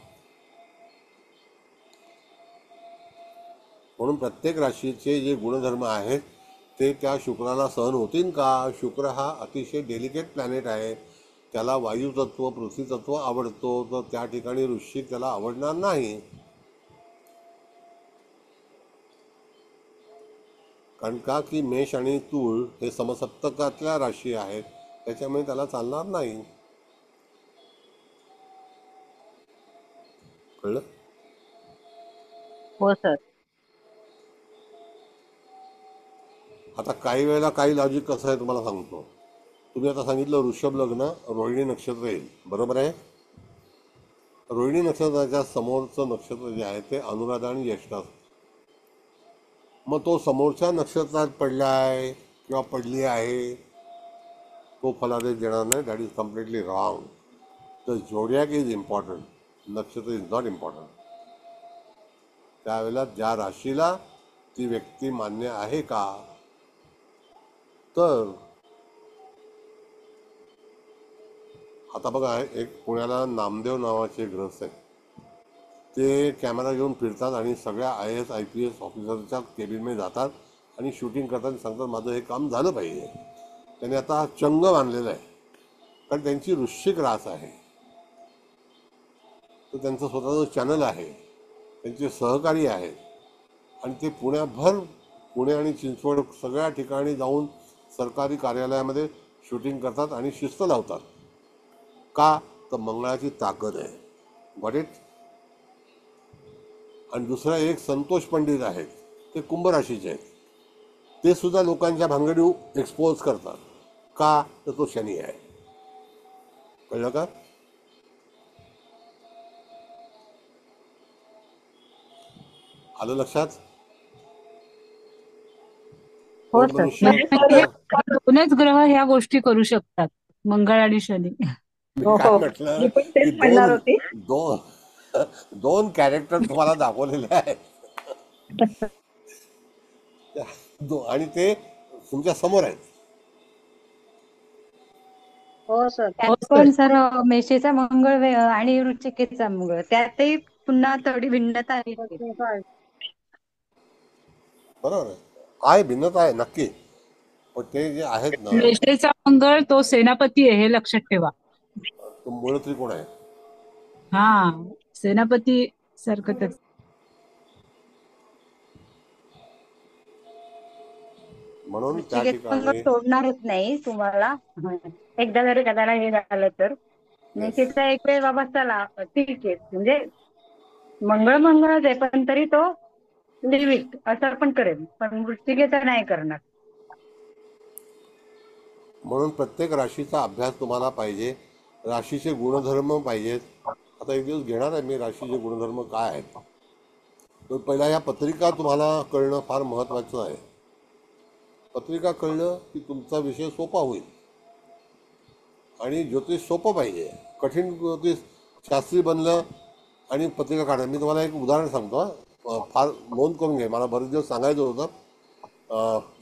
म्हणून प्रत्येक राशीचे जे गुणधर्म आहेत ते त्या शुक्राला सहन होतील का. शुक्र हा अतिशय डेलिकेट प्लॅनेट आहे. त्याला वायुतत्व पृथ्वी तत्व आवडतो, तर त्या ठिकाणी वृश्चिक त्याला आवडणार नाही. कारण का की मेष आणि तूळ हे समसप्तकातल्या राशी आहेत, त्याच्यामुळे त्याला चालणार नाही. कळलं. हो सर. आता काही वेळेला काही लॉजिक कसं आहे तुम्हाला सांगतो. तुम्ही आता सांगितलं वृषभ लग्न रोहिणी नक्षत्र येईल, बरोबर आहे. रोहिणी नक्षत्राच्या समोरचं नक्षत्र जे आहे ते अनुराधा आणि ज्येष्ठा. मग तो समोरच्या नक्षत्रात पडला आहे किंवा पडली आहे तो फलादेश देणार नाही. That is completely wrong. The झोडियाक is important, नक्षत्र इज नॉट इम्पॉर्टंट. त्यावेळेला ज्या राशीला ती व्यक्ती मान्य आहे का, तर आता बघा एक पुण्याला नामदेव नावाचे ग्रस्त आहेत. ते कॅमेरा घेऊन फिरतात आणि सगळ्या IAS IPS ऑफिसरच्या केबिनमध्ये जातात आणि शूटिंग करताना सांगतात माझं हे काम झालं पाहिजे. त्यांनी आता चंग बांधलेलं आहे, कारण त्यांची वृश्चिक रास आहे. तर त्यांचं स्वतःचं चॅनल आहे, त्यांचे सहकारी आहेत आणि ते पुण्याभर, पुणे आणि चिंचवड सगळ्या ठिकाणी जाऊन सरकारी कार्यालयामध्ये शूटिंग करतात आणि शिस्त लावतात. का, तर मंगळाची ताकद आहे. Got it. आणि दुसरा एक संतोष पंडित आहेत, ते कुंभ राशीचे आहेत. ते सुद्धा लोकांच्या भानगडी एक्सपोज करतात. का, तर तो शनी आहे. कळलं का. आलं लक्षात. हो पोट सर. मनुष्य दोनच ग्रह ह्या गोष्टी करू शकतात, मंगळ आणि शनी. मी हो काय हो, म्हटलं मी पण की तेच म्हणणार होती. दोन कॅरेक्टर तुम्हाला दाखवलेले आहेत आणि ते तुमच्या समोर आहेत. हो सर. त्यात पण सर मेषेचा मंगळ आणि वृश्चिकेचा मंगळ त्यातही पुन्हा थोडी भिन्नता आहे. बरोबर आहे. आहे भिन्नता आहे नक्की, पण ते जे आहेत ना, मेषेचा मंगळ तो सेनापती आहे, हे लक्षात ठेवा. तो मूळ त्रिकोण आहे. हा, सेनापती सारखं त्याच. म्हणून त्या वृश्चिकेचा मंगळ ठिकाणी सोडणारच नाही तुम्हाला. एकदा जरी कदाला हे झालं तर मेषेचा एक वेळ बाबा चला ठीक आहे, म्हणजे मंगळ मंगळच आहे पण तरी तो लिमिट असं पण करेल, पण वृश्चिकेचा नाही करणार. म्हणून प्रत्येक राशीचा अभ्यास तुम्हाला पाहिजे, राशीचे गुणधर्म पाहिजेत. आता एक दिवस घेणार आहे मी राशीचे गुणधर्म काय आहेत. तर पहिला या पत्रिका तुम्हाला कळणं फार महत्त्वाचं आहे. पत्रिका कळलं की तुमचा विषय सोपा होईल. आणि ज्योतिष सोपं पाहिजे. कठीण ज्योतिष शास्त्री बनलं आणि पत्रिका काढणं. मी तुम्हाला एक उदाहरण सांगतो, फार नोंद करून घे, मला बरेच दिवस सांगायचं होतं.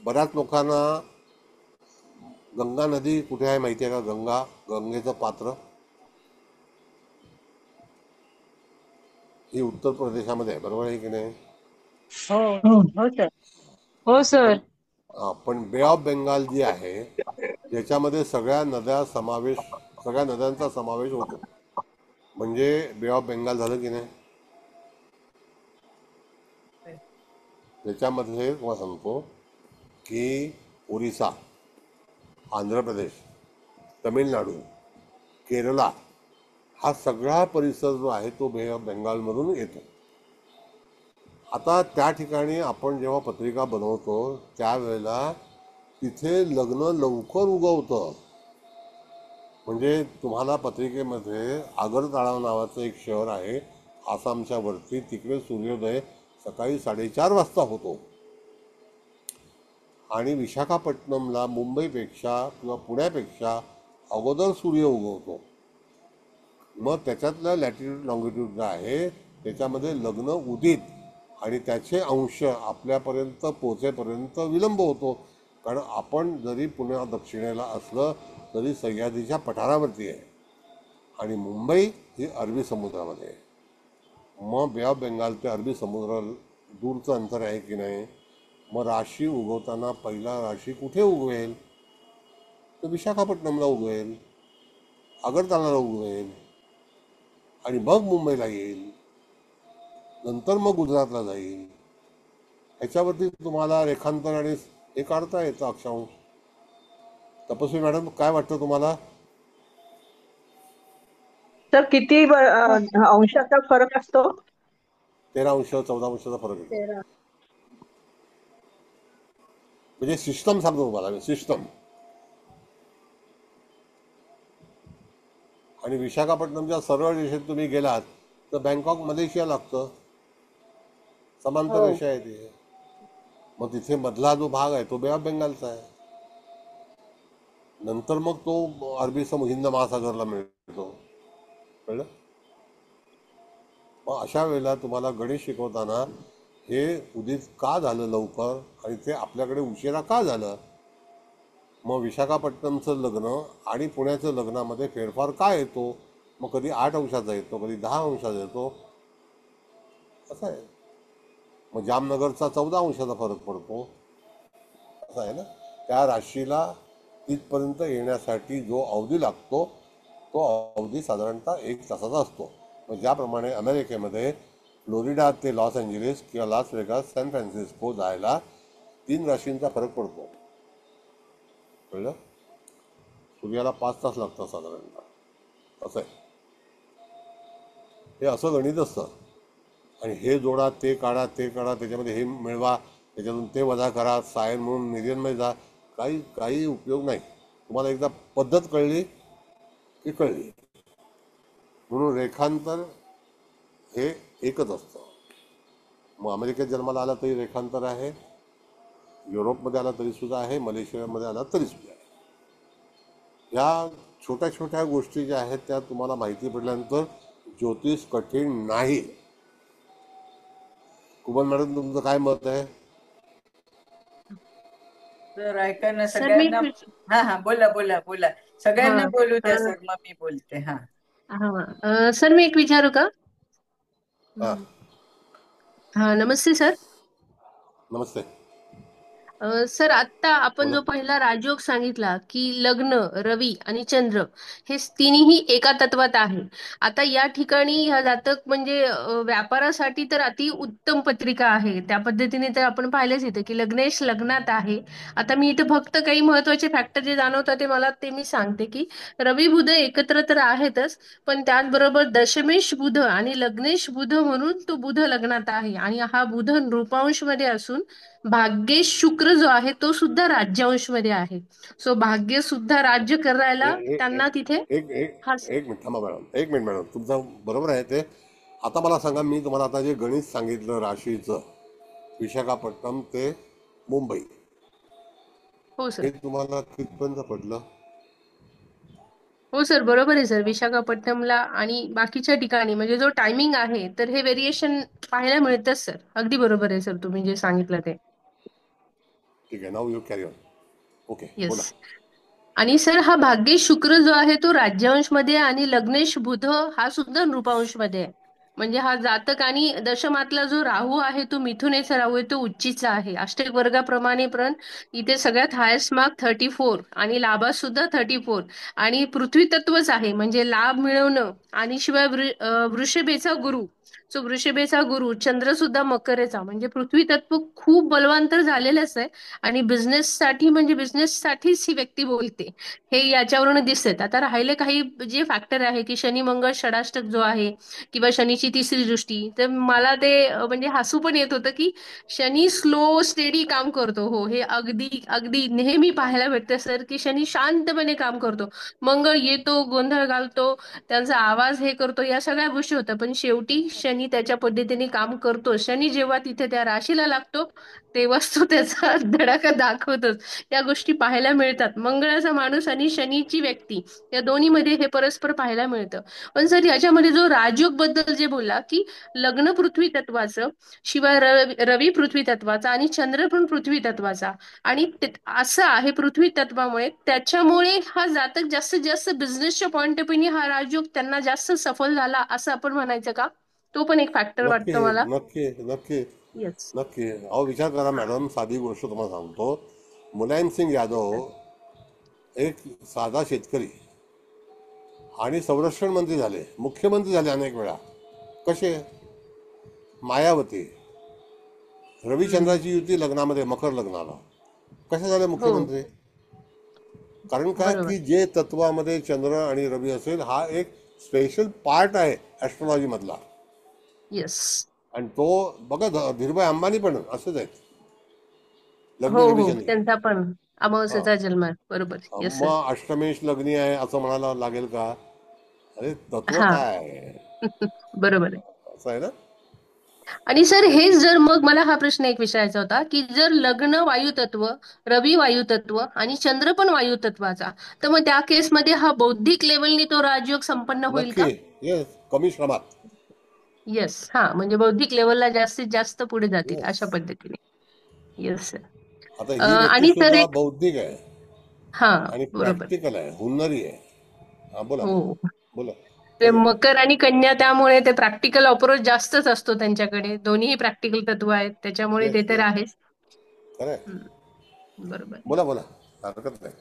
बऱ्याच लोकांना गंगा नदी कुठे आहे माहिती आहे का. गंगेचं पात्र ही उत्तर प्रदेशामध्ये आहे, बरोबर आहे की नाही. हो हो सर. हो सर. पण बे ऑफ बेंगाल जी आहे ज्याच्यामध्ये सगळ्या नद्यांचा समावेश होतो, म्हणजे बे ऑफ बेंगाल झालं की नाही. त्याच्यामध्ये तुम्हाला सांगतो की ओरिसा, आंध्र प्रदेश, तमिळनाडू, केरला हा सगळा परिसर जो आहे तो बे ऑफ बेंगालमधून येतो. आता त्या ठिकाणी आपण जेव्हा पत्रिका बनवतो त्यावेळेला तिथे लग्न लवकर उगवतं. म्हणजे तुम्हाला पत्रिकेमध्ये आगरताळा नावाचं एक शहर आहे आसामच्या वरती, तिकडे सूर्योदय सकाळी 4:30 वाजता होतो. आणि विशाखापट्टणमला मुंबईपेक्षा किंवा पुण्यापेक्षा अगोदर सूर्य उगवतो, मग त्याच्यातलं लॅटिट्यूड लॉंगिट्यूड जे आहे त्याच्यामध्ये लग्न उदित आणि त्याचे अंश आपल्यापर्यंत पोचेपर्यंत विलंब होतो. कारण आपण जरी पुण्या दक्षिणेला असलं तरी सह्याद्रीच्या पठारावरती आहे आणि मुंबई ही अरबी समुद्रामध्ये आहे. मग बे ऑफ बेंगाल ते अरबी समुद्र दूरचं अंतर आहे की नाही. मग राशी उगवताना पहिला राशी कुठे उगवेल तर विशाखापट्टणमला उगवेल, आगरतालाला उगवेल आणि मग मुंबईला येईल, नंतर मग गुजरातला जाईल. ह्याच्यावरती तुम्हाला रेखांतर आणि हे काढता येतं अक्षांश. तपस्वी मॅडम काय वाटतं तुम्हाला? तर किती अंशाचा फरक असतो? 13 अंश 14 अंशाचा फरक येतो. 13. म्हणजे सिस्टम सांगतो तुम्हाला, सिस्टम. आणि विशाखापट्टणमच्या सरळ रेषेत तुम्ही गेलात तर बँकॉक मलेशिया लागतं, समांतर रेषा आहे ती. मग तिथे मधला जो भाग आहे तो बे ऑफ बेंगालचा आहे. नंतर मग तो अरबी हिंद महासागरला मिळतो. कळलं? मग अशा वेळेला तुम्हाला गणित शिकवताना हे उदित का झालं लवकर आणि ते आपल्याकडे उशिरा का झालं, मग विशाखापट्टणमचं लग्न आणि पुण्याचं लग्नामध्ये फेरफार का येतो, मग कधी 8 अंशाचा येतो, कधी 10 अंशाचा येतो, असं आहे. मग जामनगरचा 14 अंशाचा फरक पडतो, असं आहे ना. त्या राशीला तिथपर्यंत येण्यासाठी जो अवधी लागतो तो अवधी साधारणतः 1 तासाचा असतो. मग ज्याप्रमाणे अमेरिकेमध्ये फ्लोरिडा ते लॉस एंजेलिस किंवा लॉस वेगास सॅन फ्रान्सिस्को जायला 3 राशींचा फरक पडतो. कळलं? सूर्याला 5 तास लागतात साधारणतः, असं आहे. हे असं गणित असतं. आणि हे जोडा, ते काढा, ते काढा, त्याच्यामध्ये हे मिळवा, त्याच्यातून ते वजा करा, सायन म्हणून मिलियनमध्ये जा, काही उपयोग नाही. तुम्हाला एकदा पद्धत कळली की कळली. म्हणून रेखांतर हे एकच असतं. मग अमेरिकेत जन्माला आला तरी रेखांतर आहे, युरोपमध्ये आला तरीसुद्धा आहे, मलेशियामध्ये आला तरीसुद्धा आहे. ह्या छोट्या छोट्या गोष्टी ज्या आहेत त्या तुम्हाला माहिती पडल्यानंतर ज्योतिष कठीण नाही. कुबल मॅडम तुमचं काय मत आहे? तर ऐका ना सर मी सगळ्यांना. हा बोला बोला बोला, सगळ्यांना बोलू द्या सर, मग मी बोलते. सर मी एक विचारू का? हा, हा नमस्ते सर. नमस्ते. सर आत्ता आपण बोला. जो पहिला राजयोग सांगितला की लग्न, रवी आणि चंद्र हे तिन्ही एका तत्वात आहे. आता या ठिकाणी ह्या जातक म्हणजे व्यापारासाठी तर अति उत्तम पत्रिका आहे. त्या पद्धतीने तर आपण पाहिलंच येतं की लग्नेश लग्नात आहे. आता मी इथे फक्त काही महत्वाचे फॅक्टर जे जाणवतात ते मला ते मी सांगते की रवी बुध एकत्र तर आहेतच, पण त्याचबरोबर दशमेश बुध आणि लग्नेश बुध म्हणून तो बुध लग्नात आहे. आणि हा बुध नृपांश मध्ये असून भाग्येश शुक्र जो आहे तो सुद्धा राज्यांश मध्ये आहे. सो भाग्य सुद्धा राज्य करायला त्यांना तिथे एक हा एक मिनिट थांबा मॅडम, 1 मिनिट मॅडम, तुमचं बरोबर आहे ते. आता मला सांगा, मी तुम्हाला आता जे गणित सांगितलं राशीचं विशाखापट्टणम ते मुंबई, हो सर. हे तुम्हाला कितपर्यंत पडलं? हो सर बरोबर आहे सर. विशाखापट्टणमला आणि बाकीच्या ठिकाणी म्हणजे जो टायमिंग आहे तर हे व्हेरिएशन पाहायला मिळतच सर. अगदी बरोबर आहे सर तुम्ही जे सांगितलं ते. ठीक आहे, now you carry on. Okay, बोला. येस. आणि सर हा भाग्येश शुक्र जो आहे तो राज्यांश मध्ये आणि लग्नेश बुध हा सुद्धा नृपांश मध्ये आहे. म्हणजे हा जातक आणि दशमातला जो राहू आहे तो मिथुनेचा राहू आहे, तो उच्चीचा आहे. अष्टक वर्गाप्रमाणे पण इथे सगळ्यात हायेस्ट मार्क 34 आणि लाभात सुद्धा 34 आणि पृथ्वी तत्वच आहे. म्हणजे लाभ मिळवणं आणि शिवाय वृषभेचा गुरु, सो वृषभेचा गुरु चंद्र सुद्धा मकरेचा, म्हणजे पृथ्वी तत्व खूप बलवान तर झालेलंच आहे. आणि बिझनेससाठी म्हणजे बिझनेससाठीच ही व्यक्ती बोलते हे याच्यावरून दिसते. आता राहिले काही जे फॅक्टर आहे की शनी मंगळ षडाष्टक जो आहे किंवा शनीची तिसरी दृष्टी, तर मला ते म्हणजे हसू पण येत होतं की शनी स्लो स्टेडी काम करतो. हो हे अगदी अगदी नेहमी पाहायला भेटतं सर की शनी शांतपणे काम करतो. मंगळ येतो, गोंधळ घालतो, त्यांचा आवाज हे करतो, या सगळ्या गोष्टी होतात, पण शेवटी शनी त्याच्या पद्धतीने काम करतो. शनी जेव्हा तिथे त्या राशीला लागतो तेव्हाच तो त्याचा धडाका दाखवतोच. या गोष्टी पाहायला मिळतात. मंगळाचा माणूस आणि शनीची व्यक्ती या दोन्हीमध्ये हे परस्पर पाहायला मिळतं. पण सर याच्यामध्ये जो राजयोग बद्दल जे बोलला की लग्न पृथ्वी तत्वाचं, शिवाय रवी पृथ्वी तत्वाचा आणि चंद्र पण पृथ्वी तत्वाचा, आणि असं आहे पृथ्वी तत्वामुळे, त्याच्यामुळे हा जातक जास्तीत जास्त बिझनेसच्या पॉईंट ऑफ व्ह्यू हा राजयोग त्यांना जास्त सफल झाला असं आपण म्हणायचं का? तो पण एक फॅक्टर नक्की वाटतं मला. नक्की नक्की येस. नक्की. अहो विचार करा मॅडम, साधी गोष्ट तुम्हाला सांगतो. मुलायम सिंग यादव एक साधा शेतकरी आणि संरक्षण मंत्री झाले, मुख्यमंत्री झाले अनेक वेळा. कसे? मायावती रविचंद्राची युती लग्नामध्ये, मकर लग्नाला कसे झाले मुख्यमंत्री? कारण काय की जे तत्वामध्ये चंद्र आणि रवी असेल हा एक स्पेशल पार्ट आहे ऍस्ट्रॉलॉजी मधला. येस. आणि तो बघा धीरूभाई अंबानी पण असंच आहेत, लग्नी हो हो, रविचंद्र. त्यांचा पण अमावस्येचा जन्म आहे. बरोबर. Yes sir. मग अष्टमेश लग्नी आहे असं म्हणायला लागेल का? अरे तत्व हा. काय आहे बरोबर आहे. असं आहे ना. आणि सर हेच जर, मग मला हा प्रश्न एक विचारायचा होता की जर लग्न वायुतत्व, रवी वायुतत्व आणि चंद्र पण वायुतत्वाचा, तर मग त्या केसमध्ये हा बौद्धिक लेवलनी तो राजयोग संपन्न होईल का? नक्की. येस, कमी श्रमात. येस. हा, म्हणजे बौद्धिक लेवलला जास्तीत जास्त पुढे जातील येस. अशा पद्धतीने. Yes sir. आता ही व्यक्ती आणि सर सुद्धा एक, बौद्धिक आहे हा आणि बरोबर. प्रॅक्टिकल आहे, हुन्नरी आहे. हा बोला हो. बोला. ते मकर आणि कन्या, त्यामुळे ते प्रॅक्टिकल अप्रोच जास्तच असतो त्यांच्याकडे. दोन्ही प्रॅक्टिकल तत्व आहेत त्याच्यामुळे ते येस तर येस, आहेच. खरं आहे. बरोबर. बोला बोला, हरकत नाही.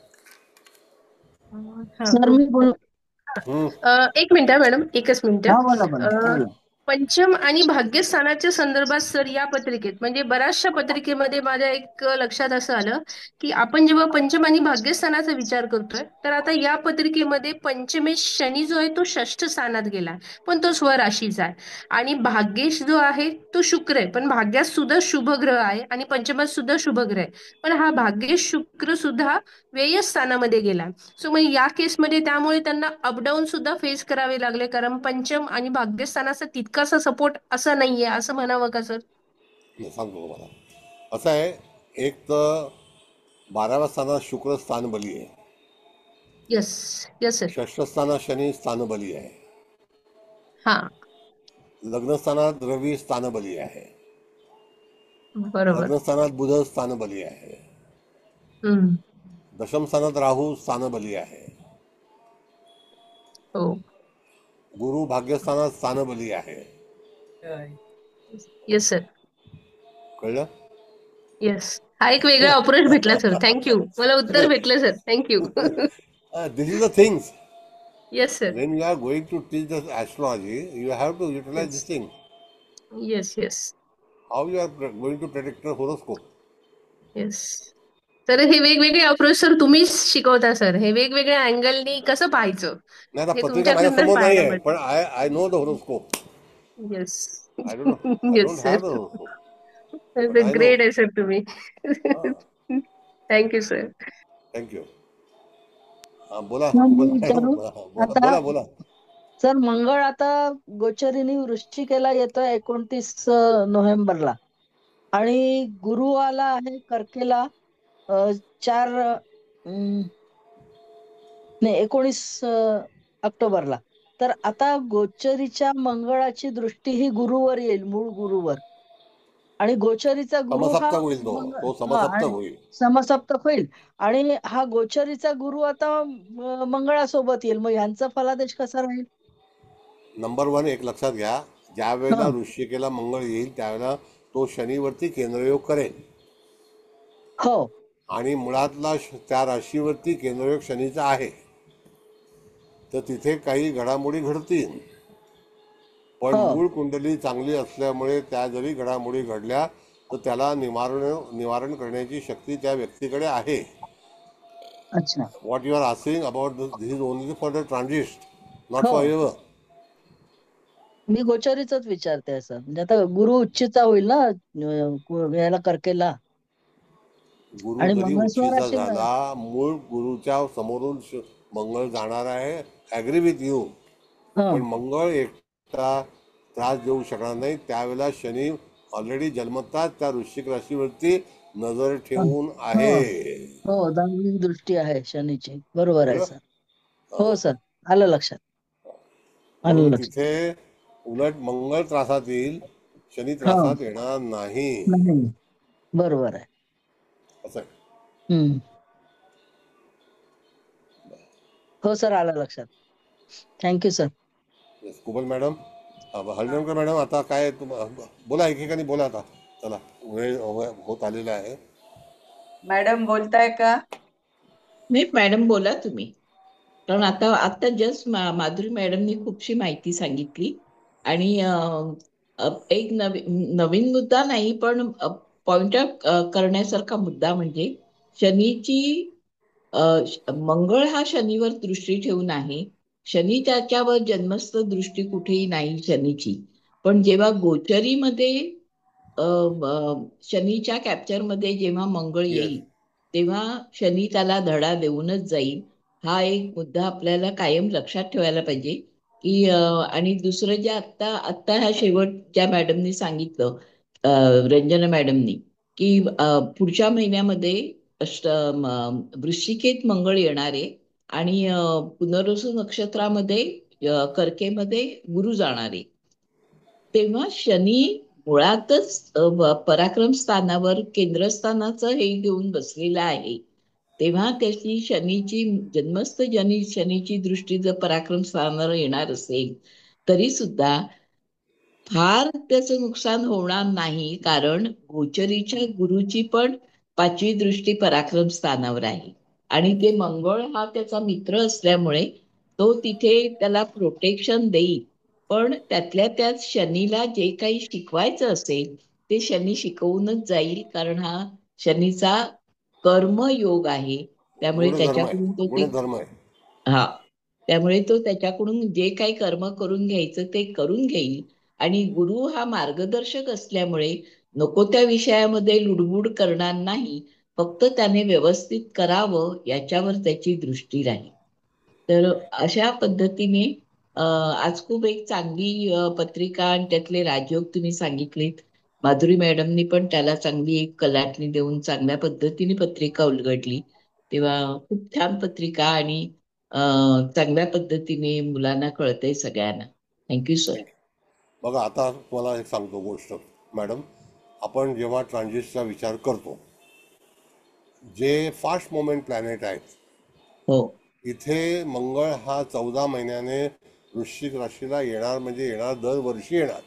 हा, सर मी बोलू? एक मिनिट मॅडम, एकच मिनिट. हा बोला बोला बोला. पंचम आणि भाग्यस्थानाच्या संदर्भात सर या पत्रिकेत, म्हणजे बऱ्याचशा पत्रिकेमध्ये माझ्या एक लक्षात असं आलं की आपण जेव्हा पंचम आणि भाग्यस्थानाचा विचार करतोय, तर आता या पत्रिकेमध्ये पंचमेश शनी जो आहे तो षष्ठ स्थानात गेलाय, पण तो स्वराशीचा आहे. आणि भाग्येश जो आहे तो शुक्र आहे, पण भाग्यात सुद्धा शुभ ग्रह आहे आणि पंचमात सुद्धा शुभ ग्रह आहे. पण हा भाग्येश शुक्र सुद्धा व्यय स्थानामध्ये गेलाय. सो मग या केसमध्ये त्यामुळे त्यांना अपडाऊन सुद्धा फेस करावे लागले, कारण पंचम आणि भाग्यस्थानाचा तितकासा सपोर्ट असा नाहीये, असं म्हणावं का सर? सांगतो तुम्हाला. असं आहे, एक तर 12व्या स्थानात शुक्र स्थानबली आहे. येस. Yes sir. षष्ठ स्थानात शनी स्थानबली आहे. हा लग्नस्थानात रवी स्थानबली आहे. बरोबर. लग्नस्थानात बुध स्थानबली आहे. हम्म. दशम स्थानात राहू स्थानबली आहे. हो. गुरु भाग्यस्थानात स्थानबली आहे. Yes sir. कळलं? येस. हा एक वेगळा अप्रोच भेटला सर, थँक्यू. मला उत्तर भेटलं sir, thank you. This is the things. Yes sir. When you are going to teach the astrology, you have to utilize this thing. Yes yes. How you are going to predict the horoscope. Yes. तर हे वेगवेगळे approach sir तुम्हीच शिकवता sir, हे वेगवेगळ्या अँगलनी कसं पाहायचं नाही, हे पत्रिका माझ्या तुमच्याकडूनच समोर नाही पाहायला आहे, पण मिळतं. I know the horoscope. Yes. I don't yes have sir. the horoscope. But I know. Great आहे सर तुम्ही. Thank you sir. थँक्यू. हा बोला मग मी बोला विचारू आता? बोला बोला. सर मंगळ आता गोचरीने वृश्चिकेला येतोय 29 नोव्हेंबरला, आणि गुरु आला आहे कर्केला 4 नाही 19 ऑक्टोबरला. तर आता गोचरीच्या मंगळाची दृष्टी ही गुरुवर येईल, मूळ गुरुवर. आणि गोचरीचा गुरु हा समसप्तक होईल, तो समसप्तक होईल. समसप्तक होईल. आणि हा गोचरीचा गुरु आता मंगळासोबत येईल. मग ह्यांचा फलादेश कसा राहील? नंबर 1 एक लक्षात घ्या, ज्या वेळेला वृश्चिकेला मंगळ येईल त्यावेळेला तो शनीवरती केंद्रयोग करेल. हो. आणि मुळातला त्या राशीवरती केंद्रयोग शनीचा आहे, तर तिथे काही घडामोडी घडतील. पण मूळ कुंडली चांगली असल्यामुळे त्या जरी घडामोडी घडल्या तर त्याला निवारण करण्याची शक्ती त्या व्यक्तीकडे आहे. अच्छा. What you are asking about this is only for the transit, not for ever. मी गोचरीच विचारते असं. म्हणजे आता गुरु उच्चचा होईल ना याला कर्केला, गुरु आणि जरी मंगळ उच्चीचा झाला, मूळ गुरुच्या समोरून मंगळ जाणार आहे. Agree with you. पण मंगळ एकटा त्रास देऊ शकणार नाही. त्यावेळेला शनी ऑलरेडी जन्मतात त्या वृश्चिक राशीवरती नजर ठेवून आहे. हो, दांभिक दृष्टी आहे शनीची. बरोबर आहे कळलं? सर. हो सर, आलं लक्षात. म्हणून तिथे उलट मंगळ त्रासात येईल, शनी त्रासात येणार नाही. बरोबर आहे. असं आहे. हो सर, आलं लक्षात. Thank you sir. Kubal madam, Haldankar madam, आता काय बोला, एकेकाने बोला आता. चला, वेळ होत आलेला आहे. मॅडम बोलताय का? नाही मॅडम, बोला तुम्ही. कारण आता जस्ट माधुरी मॅडमनी खूपशी माहिती सांगितली आणि एक नवीन मुद्दा नाही, पण पॉइंट आउट करण्यासारखा मुद्दा म्हणजे शनीची मंगळ हा शनीवर दृष्टी ठेवून आहे. शनी त्याच्यावर जन्मस्थ दृष्टी कुठेही नाही शनीची. पण जेव्हा गोचरीमध्ये शनीच्या कॅप्चरमध्ये जेव्हा मंगळ येईल तेव्हा शनी त्याला धडा देऊनच जाईल. हा एक मुद्दा आपल्याला कायम लक्षात ठेवायला पाहिजे की आणि दुसरं जे आत्ता ह्या शेवट ज्या मॅडमनी सांगितलं, रंजना मॅडमनी, की पुढच्या महिन्यामध्ये वृश्चिकेत मंगळ येणारे आणि पुनर्वसू नक्षत्रामध्ये कर्केमध्ये गुरु जाणारे, तेव्हा शनी मुळातच पराक्रम स्थानावर केंद्रस्थानाचं हे घेऊन बसलेला आहे. तेव्हा त्याची जन्मस्थ शनीची दृष्टी जर पराक्रम स्थानावर येणार असेल तरी सुद्धा फार त्याचं नुकसान होणार नाही, कारण गोचरीच्या गुरुची पण 5वी दृष्टी पराक्रम स्थानावर आहे आणि ते मंगळ हा त्याचा मित्र असल्यामुळे तो तिथे त्याला प्रोटेक्शन देईल. पण त्यातल्या त्यात शनीला जे काही शिकवायचं असेल ते शनी शिकवूनच जाईल, कारण हा शनीचा कर्मयोग आहे. त्यामुळे त्याच्याकडून तो त्याच्याकडून जे काही कर्म करून घ्यायचं ते करून घेईल. आणि गुरु हा मार्गदर्शक असल्यामुळे नको त्या विषयामध्ये लुडबुड करणार नाही, फक्त त्याने व्यवस्थित करावं याच्यावर त्याची दृष्टी राहील. तर अशा पद्धतीने आज खूप एक चांगली पत्रिका आणि त्यातले राजयोग तुम्ही सांगितलेत. माधुरी मॅडमनी पण त्याला चांगली एक कलाटणी देऊन चांगल्या पद्धतीने पत्रिका उलगडली. तेव्हा खूप छान पत्रिका आणि चांगल्या पद्धतीने मुलांना कळतंय सगळ्यांना. Thank you sir. बघा, आता तुम्हाला एक सांगतो गोष्ट मॅडम. आपण जेव्हा ट्रान्झिटचा विचार करतो, जे फास्ट मोमेंट प्लॅनेट आहेत, इथे मंगळ हा 14 महिन्याने वृश्चिक राशीला येणार, म्हणजे येणार दरवर्षी येणार.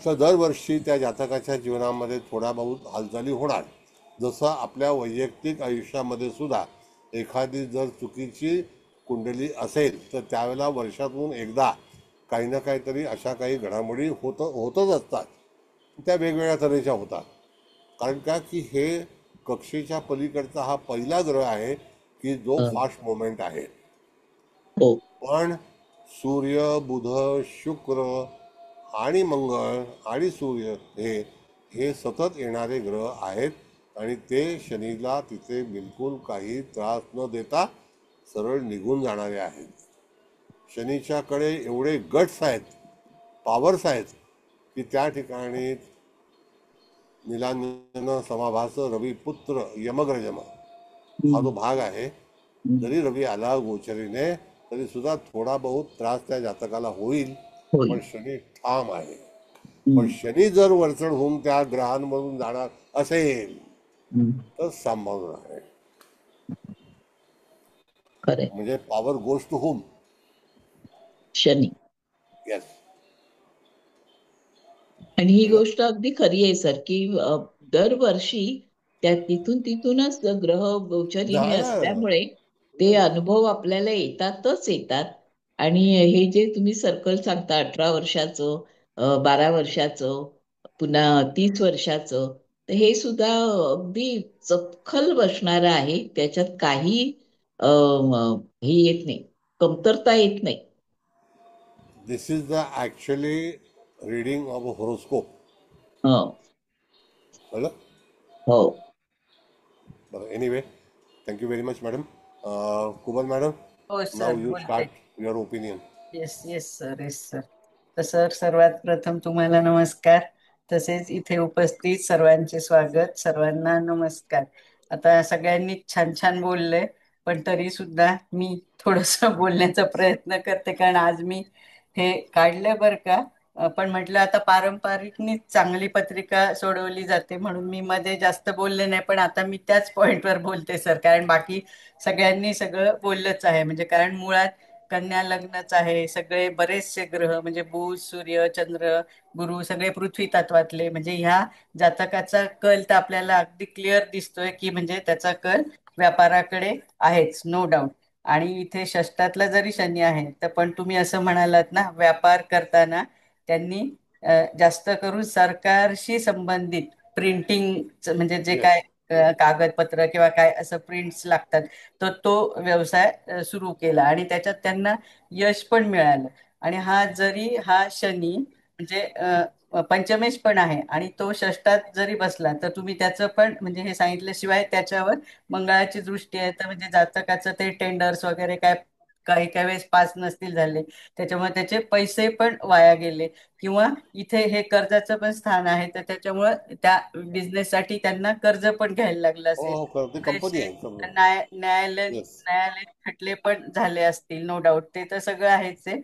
तर दरवर्षी त्या जातकाच्या जीवनामध्ये थोडा बहुत हालचाली होणार. जसं आपल्या वैयक्तिक आयुष्यामध्ये सुद्धा एखादी जर चुकीची कुंडली असेल तर त्यावेळेला वर्षातून एकदा काही ना काहीतरी अशा काही घडामोडी होतच असतात. त्या वेगवेगळ्या तऱ्हेच्या होतात. कारण का की हे कक्षेच्या पलीकडचा हा पहिला ग्रह आहे की जो फास्ट मोमेंट आहे. पण सूर्य, बुध, शुक्र आणि मंगळ आणि सूर्य हे सतत येणारे ग्रह आहेत आणि ते शनीला तिथे बिलकुल काही त्रास न देता सरळ निघून जाणारे आहेत. शनीच्याकडे एवढे गट्स आहेत, पॉवर्स आहेत की त्या ठिकाणी नीलांजन समाभास रविपुत्र यमग्रजम हा जो भाग आहे, जरी रवी आला गोचरीने तरी सुद्धा थोडा बहुत त्रास त्या जातकाला होईल, पण शनी ठाम आहे. पण शनी जर वरचढ होऊन त्या ग्रहांमधून जाणार असेल तर संभावना आहे. म्हणजे पॉवर गोज टू होम, शनी. येस. आणि ही गोष्ट अगदी खरी आहे सर, की दरवर्षी त्या तिथूनच ग्रह गोचरीने असल्यामुळे ते अनुभव आपल्याला येतातच येतात. आणि हे जे तुम्ही सर्कल सांगता 18 वर्षाचं, 12 वर्षाचं, पुन्हा 30 वर्षाचं, तर हे सुद्धा अगदी चपखल बसणारं आहे. त्याच्यात काही हे येत नाही, कमतरता येत नाही. This is the actually reading of a horoscope. हो. Anyway, thank you very much madam. Kubal madam, now you start your opinion. Yes yes sir, yes sir. तर सर, सर्वात प्रथम तुम्हाला नमस्कार. तसेच इथे उपस्थित सर्वांचे स्वागत. सर्वांना नमस्कार. आता सगळ्यांनी छान छान बोललंय, पण तरी सुद्धा मी थोडस बोलण्याचा प्रयत्न करते, कारण आज मी हे काढलंय बरं का. पण म्हटलं आता पारंपरिकनीच चांगली पत्रिका सोडवली जाते, म्हणून मी मध्ये जास्त बोलले नाही. पण आता मी त्याच पॉइंटवर बोलते सर, कारण बाकी सगळ्यांनी सगळं बोललंच आहे. म्हणजे कारण मुळात कन्या लग्नच आहे. सगळे बरेचसे ग्रह म्हणजे बुध, सूर्य, चंद्र, गुरु सगळे पृथ्वी तत्वातले. म्हणजे ह्या जातकाचा कल तर आपल्याला अगदी क्लिअर दिसतोय, की म्हणजे त्याचा कल व्यापाराकडे आहेच, नो डाऊट. आणि इथे षष्टातला जरी शनी आहे, तर पण तुम्ही असं म्हणालात ना, व्यापार करताना त्यांनी जास्त करून सरकारशी संबंधित प्रिंटिंग, म्हणजे जे येस. काय कागदपत्र किंवा काय असं प्रिंट्स लागतात, तर तो व्यवसाय सुरू केला आणि त्याच्यात त्यांना यश पण मिळालं. आणि हा जरी हा शनी म्हणजे पंचमेश पण आहे आणि तो षष्टात जरी बसला, तर तुम्ही त्याचं पण म्हणजे हे सांगितल्याशिवाय त्याच्यावर मंगळाची दृष्टी आहे. तर म्हणजे जातकाचं ते टेंडर्स वगैरे काय काही काही वेळेस पास नसतील झाले, त्याच्यामुळे त्याचे पैसे पण वाया गेले. किंवा इथे हे कर्जाचं पण स्थान आहे, तर त्याच्यामुळं त्या बिझनेससाठी त्यांना कर्ज पण घ्यायला लागलं हो असेल. हो, ती कंपनी बरेचसे आहे समजा. येस. न्यायालयीन खटले पण झाले असतील, नो डाऊट. ते तर सगळं आहेच आहे.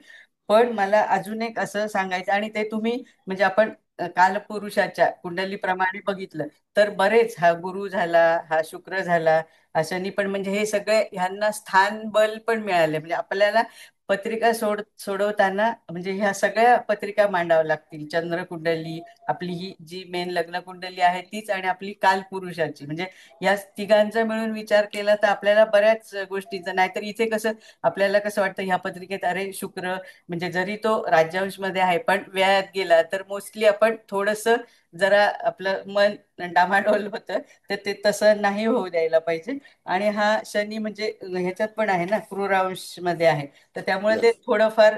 पण मला अजून एक असं सांगायचं, आणि ते तुम्ही म्हणजे आपण कालपुरुषाच्या कुंडलीप्रमाणे बघितलं, तर बरेच हा गुरु झाला, हा शुक्र झाला, हा शनी पण, म्हणजे हे सगळे ह्यांना स्थान बल पण मिळाले. म्हणजे आपल्याला पत्रिका सोडवताना म्हणजे ह्या सगळ्या पत्रिका मांडाव्या लागतील. चंद्र कुंडली, आपली ही जी मेन लग्न कुंडली आहे तीच, आणि आपली कालपुरुषाची. म्हणजे या तिघांचा मिळून विचार केला तर आपल्याला बऱ्याच गोष्टींचा. नाहीतर इथे कसं आपल्याला कसं वाटतं ह्या पत्रिकेत, अरे शुक्र म्हणजे जरी तो राज्यांश मध्ये आहे पण व्ययात गेला, तर मोस्टली आपण थोडस जरा आपलं मन डामाडोल होतं. तर ते तसं नाही होऊ द्यायला पाहिजे. आणि हा शनी म्हणजे ह्याच्यात पण आहे ना, क्रूरांश मध्ये आहे, तर त्यामुळे ते येस. थोडंफार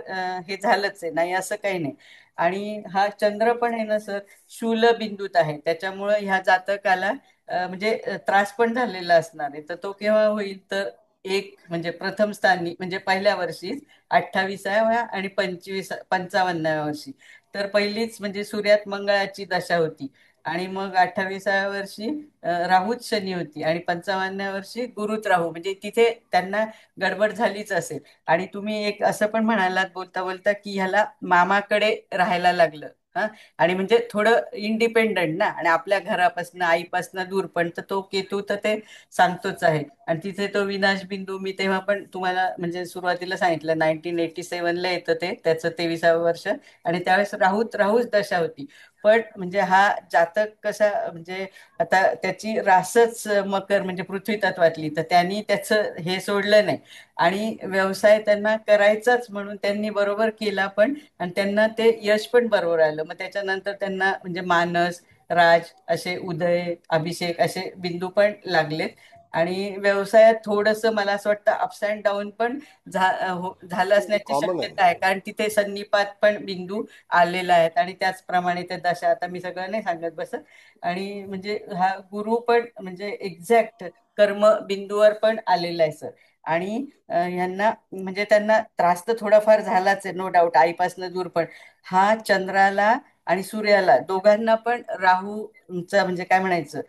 हे झालंच आहे, नाही असं काही नाही. आणि हा चंद्र पण आहे ना सर, शूल बिंदूत आहे. त्याच्यामुळं ह्या जातकाला म्हणजे त्रास पण झालेला असणार आहे. तर तो केव्हा होईल, तर एक म्हणजे प्रथम स्थानी म्हणजे पहिल्या वर्षी 28व्या आणि 55व्या वर्षी. तर पहिलीच म्हणजे सूर्यात मंगळाची दशा होती, आणि मग 28व्या वर्षी राहूच शनी होती, आणि 55व्या वर्षी गुरुच राहू. म्हणजे तिथे त्यांना गडबड झालीच असेल. आणि तुम्ही एक असं पण म्हणालात बोलता बोलता, की ह्याला मामाकडे राहायला लागलं. हा, आणि म्हणजे थोडं इंडिपेंडंट ना, आणि आपल्या घरापासून आईपासून दूर. पण तर तो केतू तर ते सांगतोच आहे. आणि तिथे तो विनाश बिंदू, मी तेव्हा पण तुम्हाला म्हणजे सुरुवातीला सांगितलं, 1987ला येतं ते, त्याचं 23वं वर्ष. आणि त्यावेळेस राहूच दशा होती. पण म्हणजे हा जातक कसा म्हणजे आता त्याची रासच मकर म्हणजे पृथ्वी तत्वातली, तर त्यांनी त्याचं हे सोडलं नाही. आणि व्यवसाय त्यांना करायचाच म्हणून त्यांनी बरोबर केला पण, आणि त्यांना ते यश पण बरोबर आलं. मग त्याच्यानंतर त्यांना म्हणजे मानस, राज असे, उदय, अभिषेक असे बिंदू पण लागलेत. आणि व्यवसायात थोडस मला असं वाटतं अप्स अँड डाऊन पण झालं असण्याची कॉमन आहे. शक्यता आहे, कारण तिथे सन्निपात पण बिंदू आलेला आहेत. आणि त्याचप्रमाणे ते दशा, आता मी सगळं नाही सांगत बसत. आणि म्हणजे हा गुरु पण म्हणजे एक्झॅक्ट कर्म बिंदूवर पण आलेला आहे सर. आणि ह्यांना म्हणजे त्यांना त्रास तर थोडाफार झालाच आहे, नो डाऊट, आईपासनं दूर. पण हा चंद्राला आणि सूर्याला दोघांना पण राहूचा म्हणजे काय म्हणायचं,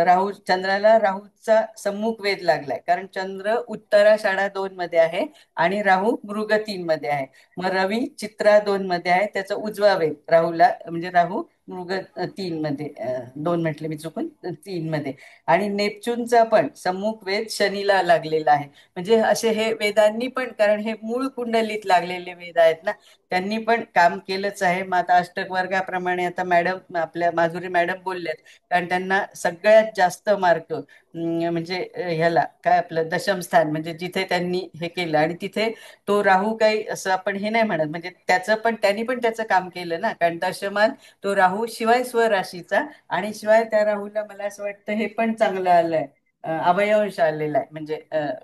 राहू चंद्राला राहूचा सम्मुख वेध लागलाय. कारण चंद्र उत्तराषाढा 2 मध्ये आहे, आणि राहू मृग 3 मध्ये आहे. मग रवी चित्रा 2 मध्ये आहे, त्याचा उजवा वेध राहूला म्हणजे राहू मृग 3 मध्ये, 2 म्हटले मी चुकून, 3 मध्ये. आणि नेपच्यूनचा पण सम्मुख वेध शनीला लागलेला आहे. म्हणजे असे हे वेदांनी पण, कारण हे मूळ कुंडलीत लागलेले वेद आहेत ना, त्यांनी पण काम केलंच आहे. मग आता अष्टक वर्गाप्रमाणे आता मॅडम आपल्या माधुरी मॅडम बोलल्यात, कारण त्यांना सगळ्यात जास्त मार्क म्हणजे ह्याला काय आपलं दशम स्थान म्हणजे जिथे त्यांनी हे केलं, आणि तिथे तो राहू काही असं आपण हे नाही म्हणत, म्हणजे त्याचं पण त्यांनी पण त्याचं काम केलं ना. कारण दशमान तो राहू शिवाय स्वराशीचा, आणि शिवाय त्या राहूला मला असं वाटतं हे पण चांगलं आलंय, अवयवंश आलेला आहे, म्हणजे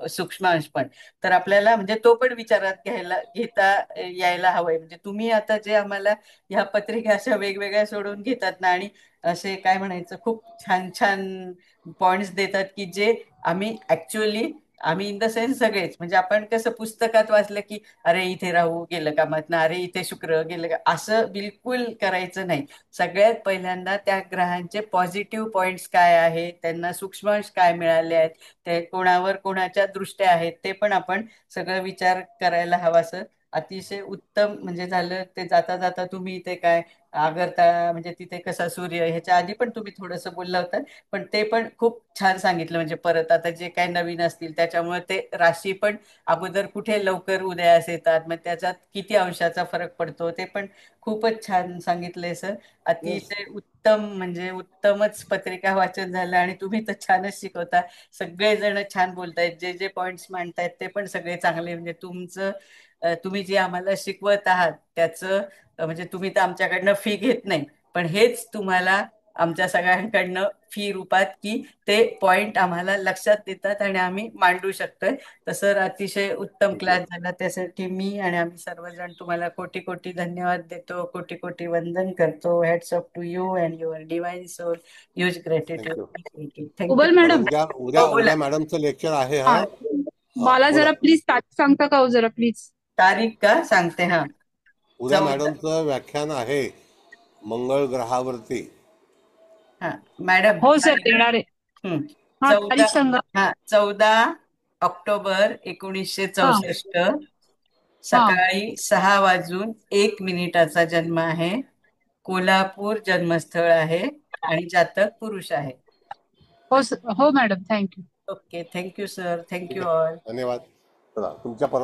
सूक्ष्मांश पण. तर आपल्याला म्हणजे तो पण विचारात घेता यायला हवंय. म्हणजे तुम्ही आता जे आम्हाला ह्या पत्रिका अशा वेगवेगळ्या सोडून घेतात ना, आणि असे काय म्हणायचं खूप छान छान पॉइंट्स देतात, की जे आम्ही ऍक्च्युअली आम्ही इन द सेन्स सगळेच, म्हणजे आपण कसं पुस्तकात वाचलं की अरे इथे राहू गेलं कामात ना, अरे इथे शुक्र गेलं का, असं बिलकुल करायचं नाही. सगळ्यात पहिल्यांदा त्या ग्रहांचे पॉझिटिव्ह पॉइंट्स काय आहेत, त्यांना सूक्ष्मांश काय मिळाले आहेत, ते कोणावर कोणाच्या दृष्ट्या आहेत, ते पण आपण सगळं विचार करायला हवा सर. अतिशय उत्तम म्हणजे झालं ते. जाता जाता तुम्ही इथे काय आगरतळा म्हणजे तिथे कसा सूर्य, ह्याच्या आधी पण तुम्ही थोडंसं बोलला होता, पण ते पण खूप छान सांगितलं. म्हणजे परत आता जे काही नवीन असतील त्याच्यामुळे ते राशी पण अगोदर कुठे लवकर उदयास येतात, मग त्याच्यात किती अंशाचा फरक पडतो, ते पण खूपच छान सांगितलंय सर. अतिशय उत्तम, म्हणजे उत्तमच पत्रिका वाचन झालं. आणि तुम्ही तर छानच शिकवता, सगळेजण छान बोलतायत, जे जे पॉइंट्स मांडतायत ते पण सगळे चांगले. म्हणजे तुम्ही जे आम्हाला शिकवत आहात त्याचं म्हणजे तुम्ही तर आमच्याकडनं फी घेत नाही, पण हेच तुम्हाला आमच्या सगळ्यांकडनं फी रूपात की ते पॉइंट आम्हाला लक्षात देतात आणि आम्ही मांडू शकतोय. तर सर अतिशय उत्तम क्लास झाला, त्यासाठी मी आणि आम्ही सर्वजण तुम्हाला कोटी कोटी धन्यवाद देतो, कोटी कोटी वंदन करतो. Hats off to you and your divine soul. Huge gratitude. Thank you. Thank you. उबल बरं, मॅडम. उद्या उद्या हो बोला. उद्या मॅडमचं लेक्चर आहे. हा, हा हा मला बोला. जरा प्लीज तारीख सांगता का हो जरा प्लीज. तारीख का सांगते. हा, उद्या 14. मॅडमचं व्याख्यान आहे मंगळ ग्रहावरती. हा मॅडम हो सर तारीख. येणार आहे. हं. हा 14. तारीख सांगा. हा, 14 ऑक्टोबर हा 1964 हा सकाळी 6:01 जन्म आहे. कोल्हापूर जन्मस्थळ आहे आणि जातक पुरुष आहे. हो हो madam, thank you. Okay, thank you sir. ठीक थँक्यू आहे, ऑल. धन्यवाद. चला तुमच्या